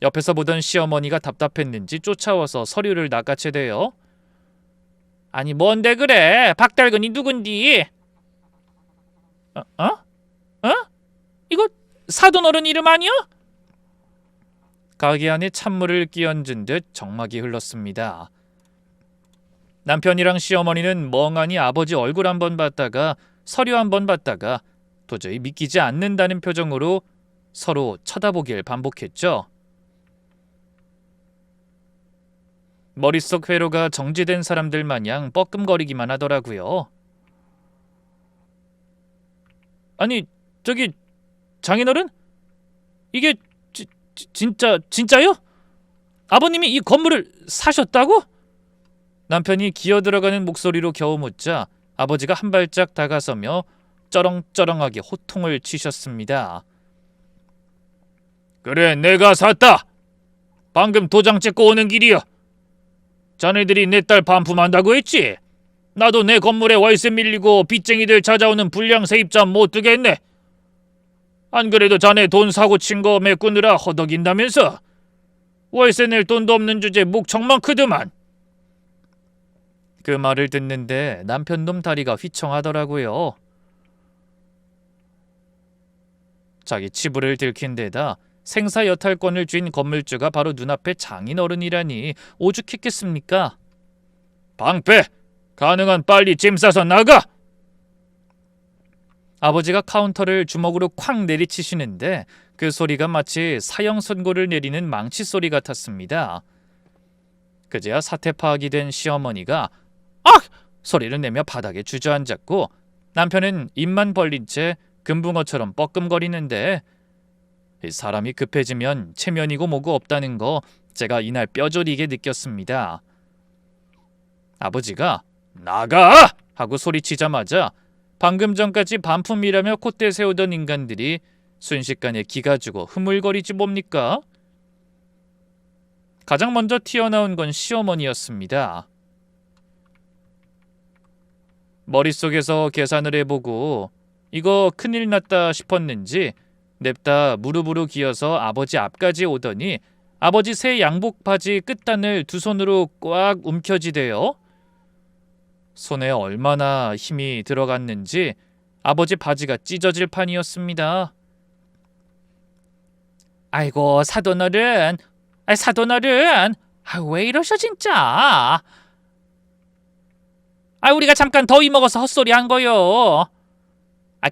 옆에서 보던 시어머니가 답답했는지 쫓아와서 서류를 낚아채대요. 아니 뭔데 그래? 박달근이 누군디? 어? 이거 사돈어른 이름 아니야? 가게 안에 찬물을 끼얹은 듯 정막이 흘렀습니다. 남편이랑 시어머니는 멍하니 아버지 얼굴 한번 봤다가 서류 한번 봤다가 도저히 믿기지 않는다는 표정으로 서로 쳐다보길 반복했죠. 머릿속 회로가 정지된 사람들 마냥 뻐끔거리기만 하더라고요. 아니 저기 장인어른? 이게 진짜요? 아버님이 이 건물을 사셨다고? 남편이 기어들어가는 목소리로 겨우 묻자 아버지가 한 발짝 다가서며 쩌렁쩌렁하게 호통을 치셨습니다. 그래 내가 샀다. 방금 도장 찍고 오는 길이야. 자네들이 내 딸 반품한다고 했지? 나도 내 건물에 월세 밀리고 빚쟁이들 찾아오는 불량 세입자 못 두겠네. 안 그래도 자네 돈 사고 친 거 메꾸느라 허덕인다면서. 월세 낼 돈도 없는 주제 목청만 크드만. 그 말을 듣는데 남편놈 다리가 휘청하더라고요. 자기 치부를 들킨 데다 생사 여탈권을 쥔 건물주가 바로 눈앞에 장인어른이라니 오죽했겠습니까? 방패! 가능한 빨리 짐 싸서 나가! 아버지가 카운터를 주먹으로 콱 내리치시는데 그 소리가 마치 사형 선고를 내리는 망치 소리 같았습니다. 그제야 사태 파악이 된 시어머니가 악! 소리를 내며 바닥에 주저앉았고 남편은 입만 벌린 채 금붕어처럼 뻐끔거리는데 사람이 급해지면 체면이고 뭐고 없다는 거 제가 이날 뼈저리게 느꼈습니다. 아버지가 나가! 하고 소리치자마자 방금 전까지 반품이라며 콧대 세우던 인간들이 순식간에 기가 죽어 흐물거리지 뭡니까? 가장 먼저 튀어나온 건 시어머니였습니다. 머릿속에서 계산을 해보고 이거 큰일 났다 싶었는지 냅다 무릎으로 기어서 아버지 앞까지 오더니 아버지 새 양복 바지 끝단을 두 손으로 꽉 움켜쥐대요. 손에 얼마나 힘이 들어갔는지 아버지 바지가 찢어질 판이었습니다. 아이고 사돈어른, 사돈어른, 왜 이러셔 진짜? 우리가 잠깐 더위 먹어서 헛소리 한 거요.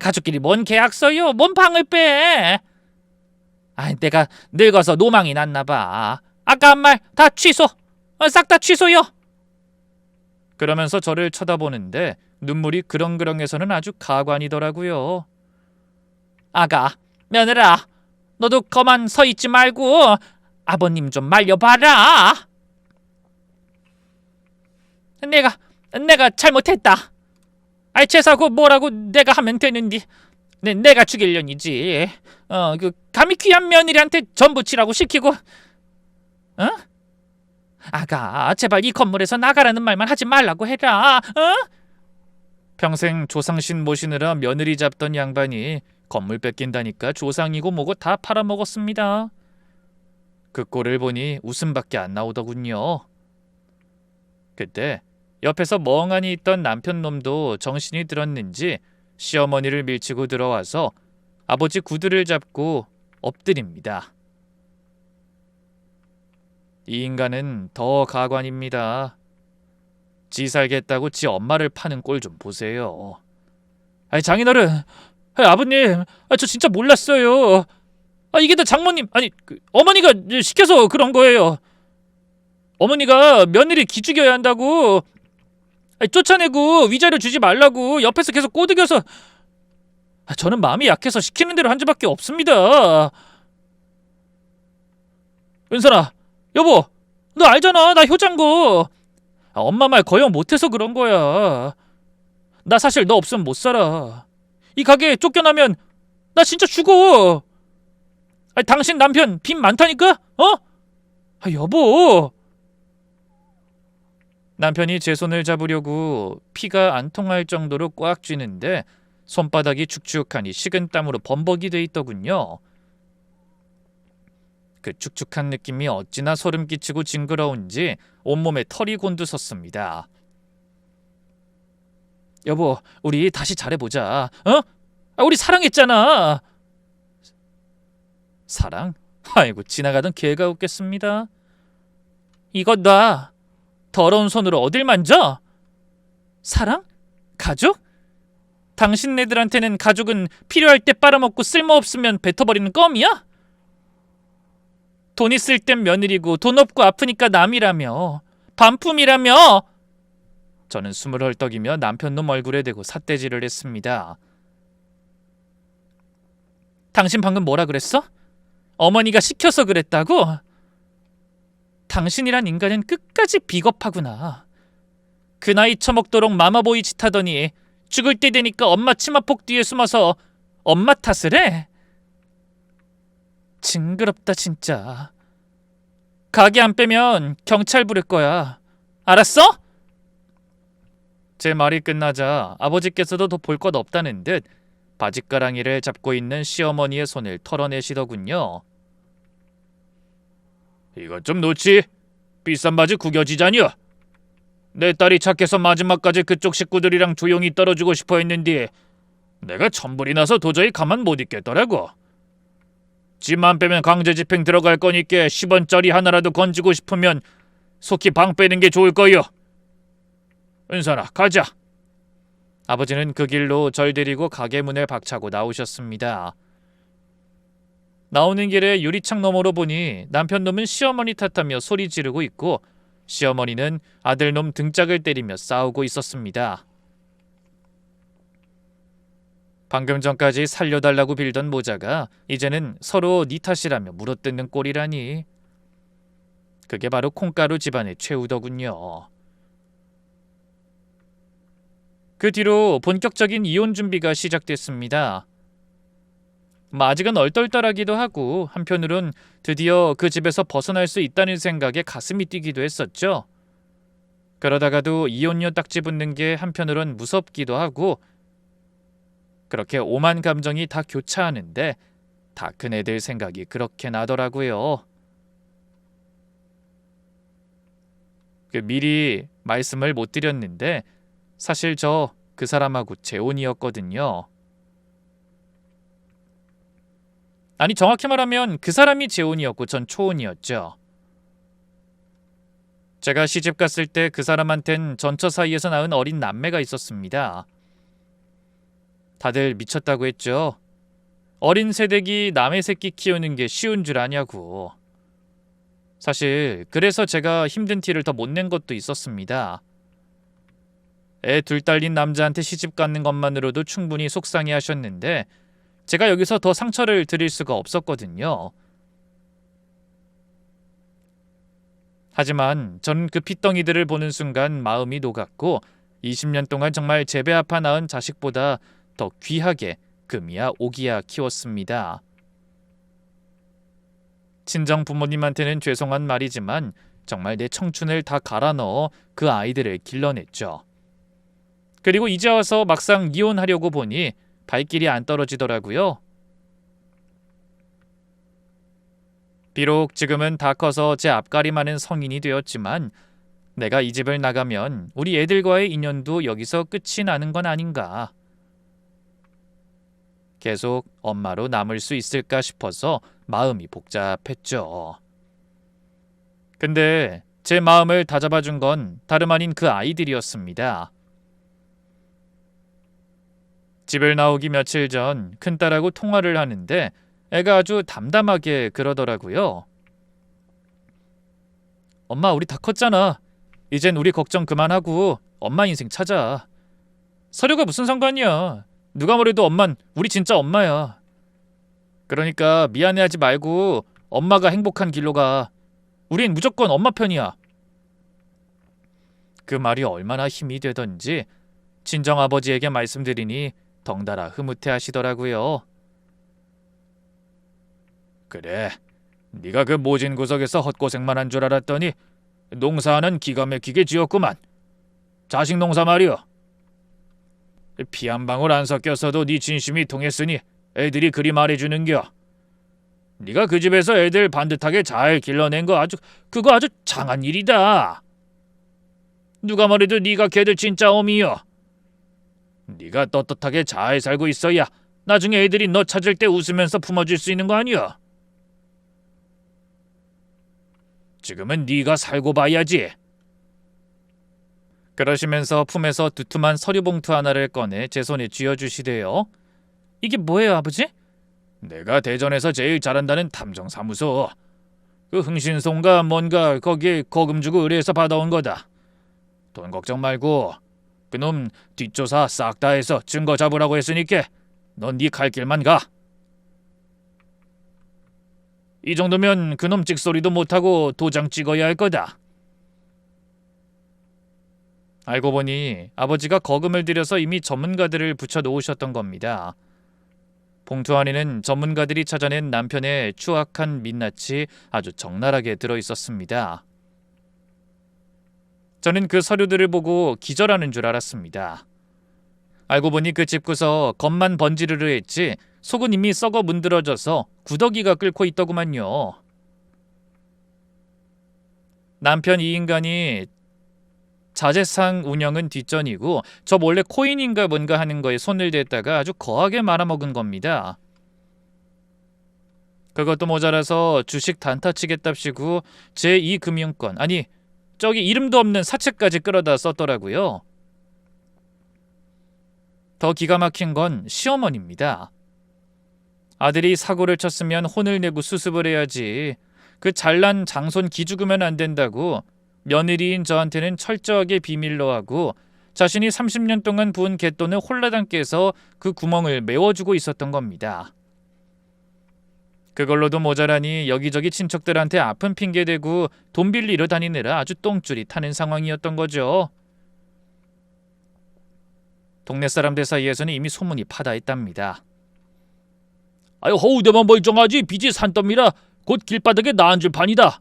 가족끼리 뭔 계약서요? 뭔 방을 빼? 내가 늙어서 노망이 났나 봐. 아까 한 말 다 취소. 싹 다 취소요. 그러면서 저를 쳐다보는데 눈물이 그렁그렁해서는 아주 가관이더라고요. 아가, 며느라, 너도 거만 서 있지 말고 아버님 좀 말려봐라. 내가 잘못했다. 죄사고 뭐라고 내가 하면 되는디. 내가 죽일년이지. 감히 귀한 며느리한테 전부치라고 시키고. 아가, 제발 이 건물에서 나가라는 말만 하지 말라고 해라. 평생 조상신 모시느라 며느리 잡던 양반이 건물 뺏긴다니까 조상이고 뭐고 다 팔아먹었습니다. 그 꼴을 보니 웃음밖에 안 나오더군요. 그때 옆에서 멍하니 있던 남편놈도 정신이 들었는지 시어머니를 밀치고 들어와서 아버지 구두를 잡고 엎드립니다. 이 인간은 더 가관입니다. 지 살겠다고 지 엄마를 파는 꼴 좀 보세요. 아니 장인어른, 아버님, 저 진짜 몰랐어요. 이게 다 장모님, 아니 어머니가 시켜서 그런 거예요. 어머니가 며느리 기죽여야 한다고 쫓아내고 위자료 주지 말라고 옆에서 계속 꼬드겨서 저는 마음이 약해서 시키는 대로 한 줄밖에 없습니다. 은선아, 여보, 너 알잖아, 나 효자인 거. 엄마 말 거역 못해서 그런 거야. 나 사실 너 없으면 못 살아. 이 가게에 쫓겨나면 나 진짜 죽어. 당신 남편 빚 많다니까? 여보. 남편이 제 손을 잡으려고 피가 안 통할 정도로 꽉 쥐는데 손바닥이 축축하니 식은땀으로 범벅이 돼 있더군요. 그 축축한 느낌이 어찌나 소름 끼치고 징그러운지 온몸에 털이 곤두섰습니다. 여보, 우리 다시 잘해보자. 우리 사랑했잖아. 사랑? 아이고, 지나가던 개가 웃겠습니다. 이것 놔. 더러운 손으로 어딜 만져? 사랑? 가족? 당신네들한테는 가족은 필요할 때 빨아먹고 쓸모없으면 뱉어버리는 껌이야? 돈 있을 땐 며느리고 돈 없고 아프니까 남이라며. 반품이라며. 저는 숨을 헐떡이며 남편 놈 얼굴에 대고 삿대질을 했습니다. 당신 방금 뭐라 그랬어? 어머니가 시켜서 그랬다고? 당신이란 인간은 끝까지 비겁하구나. 그 나이 처먹도록 마마보이 짓 하더니 죽을 때 되니까 엄마 치마폭 뒤에 숨어서 엄마 탓을 해? 징그럽다 진짜. 가게 안 빼면 경찰 부를 거야. 알았어? 제 말이 끝나자 아버지께서도 더 볼 것 없다는 듯 바짓가랑이를 잡고 있는 시어머니의 손을 털어내시더군요. 이것 좀 놓지. 비싼 바지 구겨지자니요. 내 딸이 착해서 마지막까지 그쪽 식구들이랑 조용히 떨어지고 싶어 했는데 내가 천불이 나서 도저히 가만 못 있겠더라고. 집만 빼면 강제 집행 들어갈 거니까 10원짜리 하나라도 건지고 싶으면 속히 방 빼는 게 좋을 거요. 은선아, 가자. 아버지는 그 길로 절 데리고 가게 문을 박차고 나오셨습니다. 나오는 길에 유리창 너머로 보니 남편놈은 시어머니 탓하며 소리 지르고 있고 시어머니는 아들놈 등짝을 때리며 싸우고 있었습니다. 방금 전까지 살려달라고 빌던 모자가 이제는 서로 니 탓이라며 물어뜯는 꼴이라니. 그게 바로 콩가루 집안의 최후더군요. 그 뒤로 본격적인 이혼 준비가 시작됐습니다. 아직은 얼떨떨하기도 하고 한편으론 드디어 그 집에서 벗어날 수 있다는 생각에 가슴이 뛰기도 했었죠. 그러다가도 이혼녀 딱지 붙는 게 한편으론 무섭기도 하고 그렇게 오만 감정이 다 교차하는데 다 그네들 생각이 그렇게 나더라고요. 미리 말씀을 못 드렸는데 사실 저 그 사람하고 재혼이었거든요. 아니 정확히 말하면 그 사람이 재혼이었고 전 초혼이었죠. 제가 시집 갔을 때 그 사람한텐 전처 사이에서 낳은 어린 남매가 있었습니다. 다들 미쳤다고 했죠. 어린 새댁이 남의 새끼 키우는 게 쉬운 줄 아냐고. 사실 그래서 제가 힘든 티를 더 못 낸 것도 있었습니다. 애 둘 딸린 남자한테 시집 갖는 것만으로도 충분히 속상해 하셨는데 제가 여기서 더 상처를 드릴 수가 없었거든요. 하지만 전 그 핏덩이들을 보는 순간 마음이 녹았고 20년 동안 정말 제 배 아파 낳은 자식보다 더 귀하게 금이야 오기야 키웠습니다. 친정 부모님한테는 죄송한 말이지만 정말 내 청춘을 다 갈아 넣어 그 아이들을 길러냈죠. 그리고 이제 와서 막상 이혼하려고 보니 발길이 안 떨어지더라고요. 비록 지금은 다 커서 제 앞가림하는 성인이 되었지만 내가 이 집을 나가면 우리 애들과의 인연도 여기서 끝이 나는 건 아닌가. 계속 엄마로 남을 수 있을까 싶어서 마음이 복잡했죠. 근데 제 마음을 다잡아준 건 다름 아닌 그 아이들이었습니다. 집을 나오기 며칠 전 큰딸하고 통화를 하는데 애가 아주 담담하게 그러더라고요. 엄마, 우리 다 컸잖아. 이젠 우리 걱정 그만하고 엄마 인생 찾아. 서류가 무슨 상관이야. 누가 뭐래도 엄만 우리 진짜 엄마야. 그러니까 미안해하지 말고 엄마가 행복한 길로 가. 우린 무조건 엄마 편이야. 그 말이 얼마나 힘이 되던지 친정아버지에게 말씀드리니 덩달아 흐뭇해하시더라고요. 그래, 네가 그 모진 구석에서 헛고생만 한 줄 알았더니 농사는 기가 막히게 지었구만. 자식 농사 말이여. 피 한 방울 안 섞였어도 네 진심이 통했으니 애들이 그리 말해주는겨. 네가 그 집에서 애들 반듯하게 잘 길러낸 거 그거 아주 장한 일이다. 누가 말해도 네가 걔들 진짜 어미여. 네가 떳떳하게 잘 살고 있어야 나중에 애들이 너 찾을 때 웃으면서 품어줄 수 있는 거 아니야. 지금은 네가 살고 봐야지. 그러시면서 품에서 두툼한 서류 봉투 하나를 꺼내 제 손에 쥐어주시대요. 이게 뭐예요, 아버지? 내가 대전에서 제일 잘한다는 탐정사무소. 그 흥신소인가 뭔가 거기에 거금 주고 의뢰해서 받아온 거다. 돈 걱정 말고 그놈 뒷조사 싹 다 해서 증거 잡으라고 했으니까 넌 네 갈 길만 가. 이 정도면 그놈 찍소리도 못하고 도장 찍어야 할 거다. 알고 보니 아버지가 거금을 들여서 이미 전문가들을 붙여놓으셨던 겁니다. 봉투 안에는 전문가들이 찾아낸 남편의 추악한 민낯이 아주 적나라하게 들어있었습니다. 저는 그 서류들을 보고 기절하는 줄 알았습니다. 알고 보니 그 집구석 겉만 번지르르 했지 속은 이미 썩어 문드러져서 구더기가 끓고 있더구만요. 남편 이 인간이 자재상 운영은 뒷전이고 저 몰래 코인인가 뭔가 하는 거에 손을 댔다가 아주 거하게 말아먹은 겁니다. 그것도 모자라서 주식 단타 치겠답시고 제2금융권, 아니 저기 이름도 없는 사채까지 끌어다 썼더라고요. 더 기가 막힌 건 시어머니입니다. 아들이 사고를 쳤으면 혼을 내고 수습을 해야지. 그 잘난 장손 기죽으면 안 된다고 며느리인 저한테는 철저하게 비밀로 하고 자신이 30년 동안 부은 갯돈을 홀라당 깨서 그 구멍을 메워주고 있었던 겁니다. 그걸로도 모자라니 여기저기 친척들한테 아픈 핑계대고 돈 빌리러 다니느라 아주 똥줄이 타는 상황이었던 거죠. 동네 사람들 사이에서는 이미 소문이 파다했답니다. 아유, 허우대만 멀쩡하지 빚이 산더미라 곧 길바닥에 나앉을 판이다.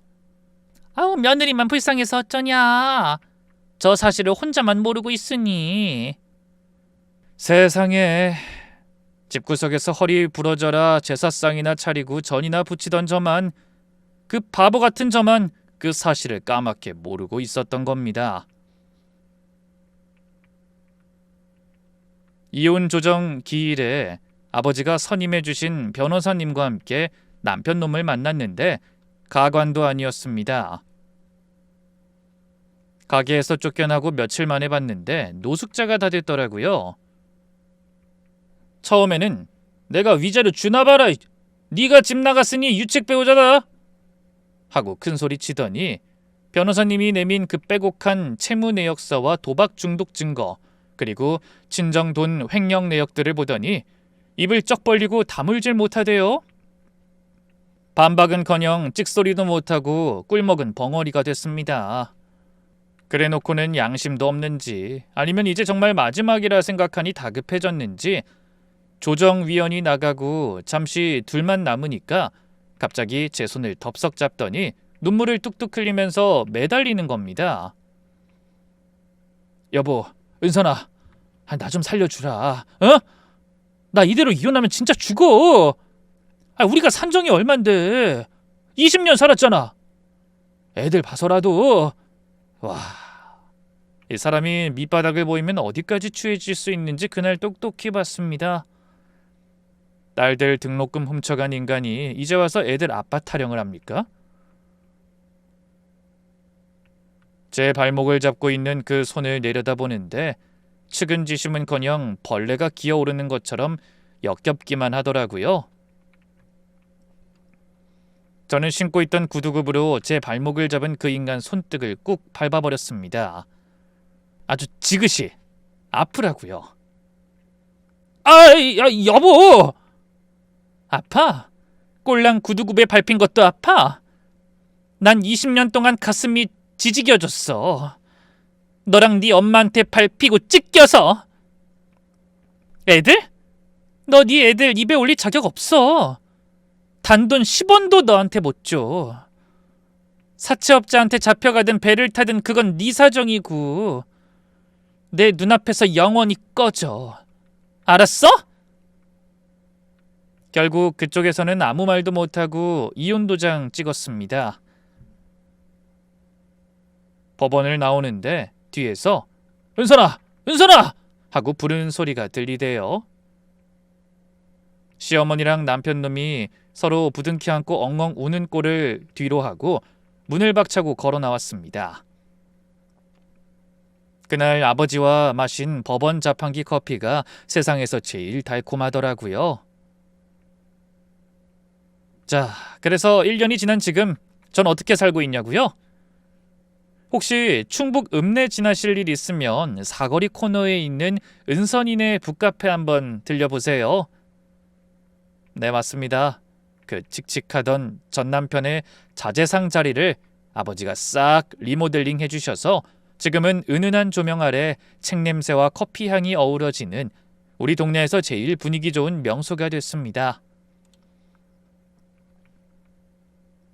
아우, 며느리만 불쌍해서 어쩌냐. 저 사실을 혼자만 모르고 있으니. 세상에, 집구석에서 허리 부러져라 제사상이나 차리고 전이나 붙이던 저만, 그 바보 같은 저만 그 사실을 까맣게 모르고 있었던 겁니다. 이혼 조정 기일에 아버지가 선임해 주신 변호사님과 함께 남편 놈을 만났는데 가관도 아니었습니다. 가게에서 쫓겨나고 며칠 만에 봤는데 노숙자가 다 됐더라고요. 처음에는 내가 위자료 주나봐라, 네가 집 나갔으니 유책 배우자다 하고 큰소리 치더니 변호사님이 내민 그 빼곡한 채무 내역서와 도박 중독 증거 그리고 친정 돈 횡령 내역들을 보더니 입을 쩍 벌리고 다물질 못하대요. 반박은커녕 찍소리도 못하고 꿀먹은 벙어리가 됐습니다. 그래놓고는 양심도 없는지 아니면 이제 정말 마지막이라 생각하니 다급해졌는지 조정위원이 나가고 잠시 둘만 남으니까 갑자기 제 손을 덥석 잡더니 눈물을 뚝뚝 흘리면서 매달리는 겁니다. 여보, 은선아, 나 좀 살려주라. 어? 나 이대로 이혼하면 진짜 죽어. 우리가 산정이 얼만데 20년 살았잖아. 애들 봐서라도. 와, 이 사람이 밑바닥을 보이면 어디까지 추해질 수 있는지 그날 똑똑히 봤습니다. 딸들 등록금 훔쳐간 인간이 이제 와서 애들 아빠 타령을 합니까? 제 발목을 잡고 있는 그 손을 내려다보는데 측은지심은커녕 벌레가 기어오르는 것처럼 역겹기만 하더라고요. 저는 신고 있던 구두굽으로 제 발목을 잡은 그 인간 손등을 꾹 밟아버렸습니다. 아주 지그시 아프라고요. 여보! 아파? 꼴랑 구두굽에 밟힌 것도 아파? 난 20년 동안 가슴이 지지겨졌어. 너랑 네 엄마한테 밟히고 찢겨서. 애들? 너 네 애들 입에 올릴 자격 없어. 단돈 10원도 너한테 못 줘. 사채업자한테 잡혀가든 배를 타든 그건 네 사정이고 내 눈앞에서 영원히 꺼져. 알았어? 결국 그쪽에서는 아무 말도 못하고 이혼 도장 찍었습니다. 법원을 나오는데 뒤에서 은선아! 은선아! 하고 부르는 소리가 들리대요. 시어머니랑 남편놈이 서로 부둥켜 안고 엉엉 우는 꼴을 뒤로 하고 문을 박차고 걸어 나왔습니다. 그날 아버지와 마신 법원 자판기 커피가 세상에서 제일 달콤하더라고요. 자, 그래서 1년이 지난 지금 전 어떻게 살고 있냐고요? 혹시 충북 읍내 지나실 일 있으면 사거리 코너에 있는 은선이네 북카페 한번 들려보세요. 네, 맞습니다. 그 칙칙하던 전 남편의 자재상 자리를 아버지가 싹 리모델링 해주셔서 지금은 은은한 조명 아래 책 냄새와 커피 향이 어우러지는 우리 동네에서 제일 분위기 좋은 명소가 됐습니다.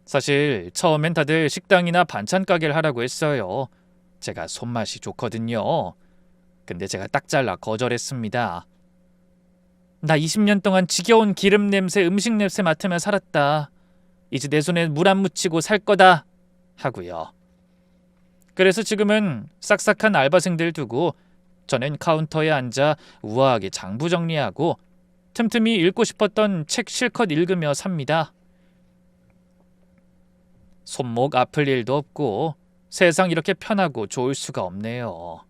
사실 처음엔 다들 식당이나 반찬 가게를 하라고 했어요. 제가 손맛이 좋거든요. 근데 제가 딱 잘라 거절했습니다. 나 20년 동안 지겨운 기름 냄새, 음식 냄새 맡으며 살았다. 이제 내 손에 물 안 묻히고 살 거다. 하고요. 그래서 지금은 싹싹한 알바생들 두고 저는 카운터에 앉아 우아하게 장부 정리하고 틈틈이 읽고 싶었던 책 실컷 읽으며 삽니다. 손목 아플 일도 없고 세상 이렇게 편하고 좋을 수가 없네요.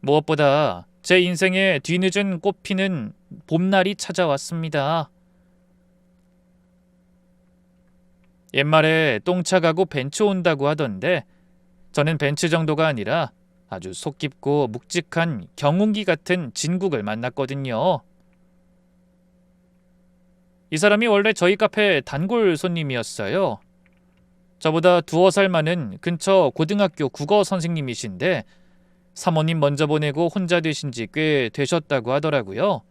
무엇보다 제 인생에 뒤늦은 꽃피는 봄날이 찾아왔습니다. 옛말에 똥차 가고 벤츠 온다고 하던데 저는 벤츠 정도가 아니라 아주 속 깊고 묵직한 경운기 같은 진국을 만났거든요. 이 사람이 원래 저희 카페 단골 손님이었어요. 저보다 2살 많은 근처 고등학교 국어 선생님이신데 사모님 먼저 보내고 혼자 되신 지 꽤 되셨다고 하더라고요.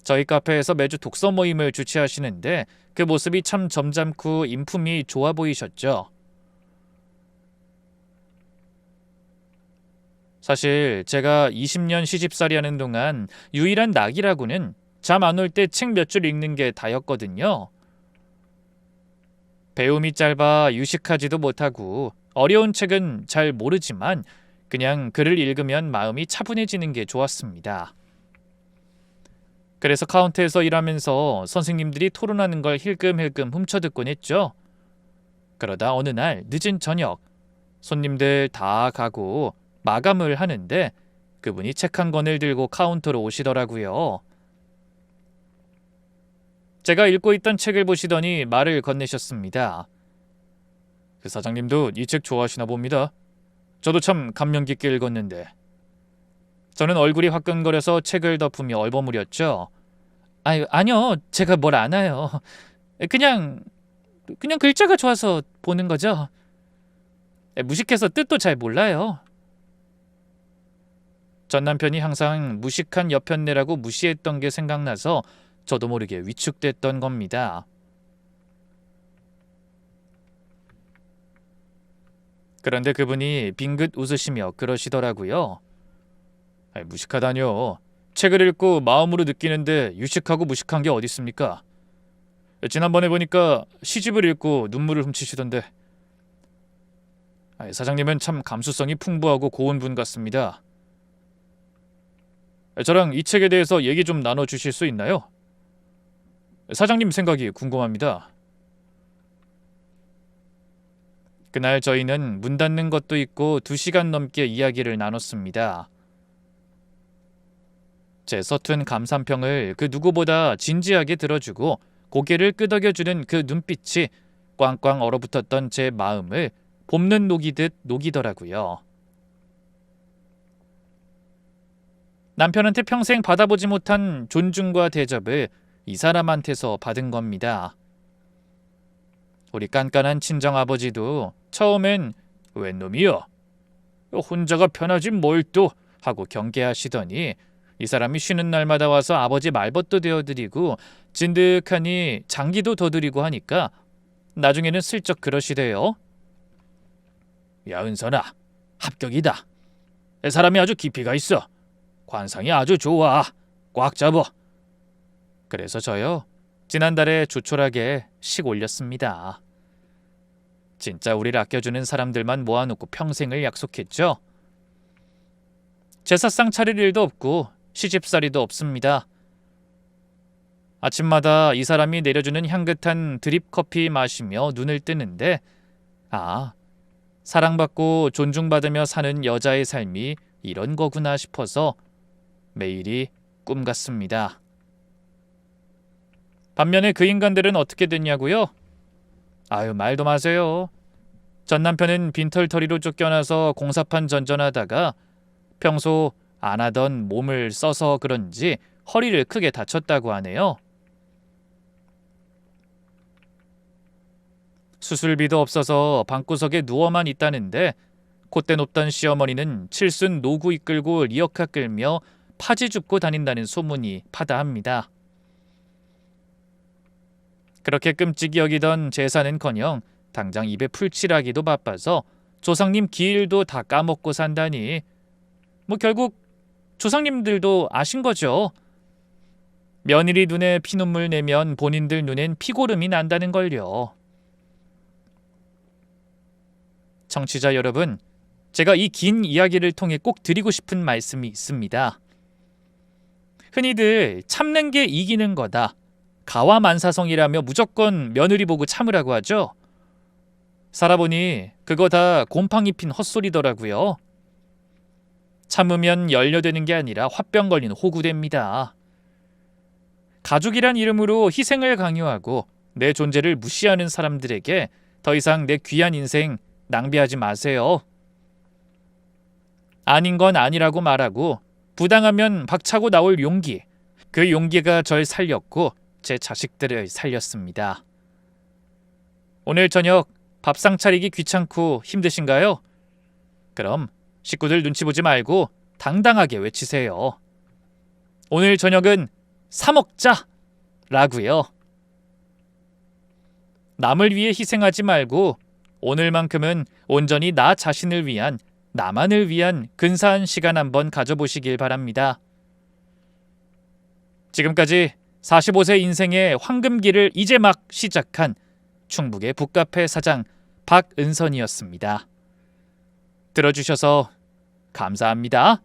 저희 카페에서 매주 독서 모임을 주최하시는데 그 모습이 참 점잖고 인품이 좋아 보이셨죠. 사실 제가 20년 시집살이 하는 동안 유일한 낙이라고는 잠 안 올 때 책 몇 줄 읽는 게 다였거든요. 배움이 짧아 유식하지도 못하고 어려운 책은 잘 모르지만 그냥 글을 읽으면 마음이 차분해지는 게 좋았습니다. 그래서 카운터에서 일하면서 선생님들이 토론하는 걸 힐끔힐끔 훔쳐듣곤 했죠. 그러다 어느 날 늦은 저녁 손님들 다 가고 마감을 하는데 그분이 책 한 권을 들고 카운터로 오시더라고요. 제가 읽고 있던 책을 보시더니 말을 건네셨습니다. 그 사장님도 이 책 좋아하시나 봅니다. 저도 참 감명 깊게 읽었는데. 저는 얼굴이 화끈거려서 책을 덮으며 얼버무렸죠. 아니요. 제가 뭘 아나요. 그냥 글자가 좋아서 보는 거죠. 무식해서 뜻도 잘 몰라요. 전 남편이 항상 무식한 여편네라고 무시했던 게 생각나서 저도 모르게 위축됐던 겁니다. 그런데 그분이 빙긋 웃으시며 그러시더라고요. 무식하다뇨. 책을 읽고 마음으로 느끼는데 유식하고 무식한 게 어디 있습니까? 지난번에 보니까 시집을 읽고 눈물을 훔치시던데. 사장님은 참 감수성이 풍부하고 고운 분 같습니다. 저랑 이 책에 대해서 얘기 좀 나눠주실 수 있나요? 사장님 생각이 궁금합니다. 그날 저희는 문 닫는 것도 있고 2시간 넘게 이야기를 나눴습니다. 제 서툰 감상평을 그 누구보다 진지하게 들어주고 고개를 끄덕여주는 그 눈빛이 꽝꽝 얼어붙었던 제 마음을 볶는 녹이듯 녹이더라고요. 남편한테 평생 받아보지 못한 존중과 대접을 이 사람한테서 받은 겁니다. 우리 깐깐한 친정아버지도 처음엔 웬 놈이여? 혼자가 편하지 뭘 또 하고 경계하시더니 이 사람이 쉬는 날마다 와서 아버지 말벗도 되어드리고 진득하니 장기도 더 드리고 하니까 나중에는 슬쩍 그러시대요. 야, 은선아, 합격이다. 사람이 아주 깊이가 있어. 관상이 아주 좋아. 꽉 잡어. 그래서 저요, 지난달에 조촐하게 식 올렸습니다. 진짜 우리를 아껴주는 사람들만 모아놓고 평생을 약속했죠. 제사상 차릴 일도 없고 시집살이도 없습니다. 아침마다 이 사람이 내려주는 향긋한 드립 커피 마시며 눈을 뜨는데, 사랑받고 존중받으며 사는 여자의 삶이 이런 거구나 싶어서 매일이 꿈 같습니다. 반면에 그 인간들은 어떻게 됐냐고요? 아유, 말도 마세요. 전 남편은 빈털터리로 쫓겨나서 공사판 전전하다가 평소 안 하던 몸을 써서 그런지 허리를 크게 다쳤다고 하네요. 수술비도 없어서 방구석에 누워만 있다는데 콧대 높던 시어머니는 칠순 노구 이끌고 리어카 끌며 파지 줍고 다닌다는 소문이 파다합니다. 그렇게 끔찍이 여기던 제사는커녕 당장 입에 풀칠하기도 바빠서 조상님 기일도 다 까먹고 산다니, 결국 조상님들도 아신 거죠. 며느리 눈에 피눈물 내면 본인들 눈엔 피고름이 난다는 걸요. 청취자 여러분, 제가 이 긴 이야기를 통해 꼭 드리고 싶은 말씀이 있습니다. 흔히들 참는 게 이기는 거다, 가와만사성이라며 무조건 며느리 보고 참으라고 하죠. 살아보니 그거 다 곰팡이 핀 헛소리더라고요. 참으면 연료되는 게 아니라 화병 걸린 호구됩니다. 가족이란 이름으로 희생을 강요하고 내 존재를 무시하는 사람들에게 더 이상 내 귀한 인생 낭비하지 마세요. 아닌 건 아니라고 말하고 부당하면 박차고 나올 용기, 그 용기가 절 살렸고 제 자식들을 살렸습니다. 오늘 저녁 밥상 차리기 귀찮고 힘드신가요? 그럼 식구들 눈치 보지 말고 당당하게 외치세요. 오늘 저녁은 사 먹자! 라고요. 남을 위해 희생하지 말고 오늘만큼은 온전히 나 자신을 위한, 나만을 위한 근사한 시간 한번 가져보시길 바랍니다. 지금까지 45세 인생의 황금기를 이제 막 시작한 충북의 북카페 사장 박은선이었습니다. 들어주셔서 감사합니다.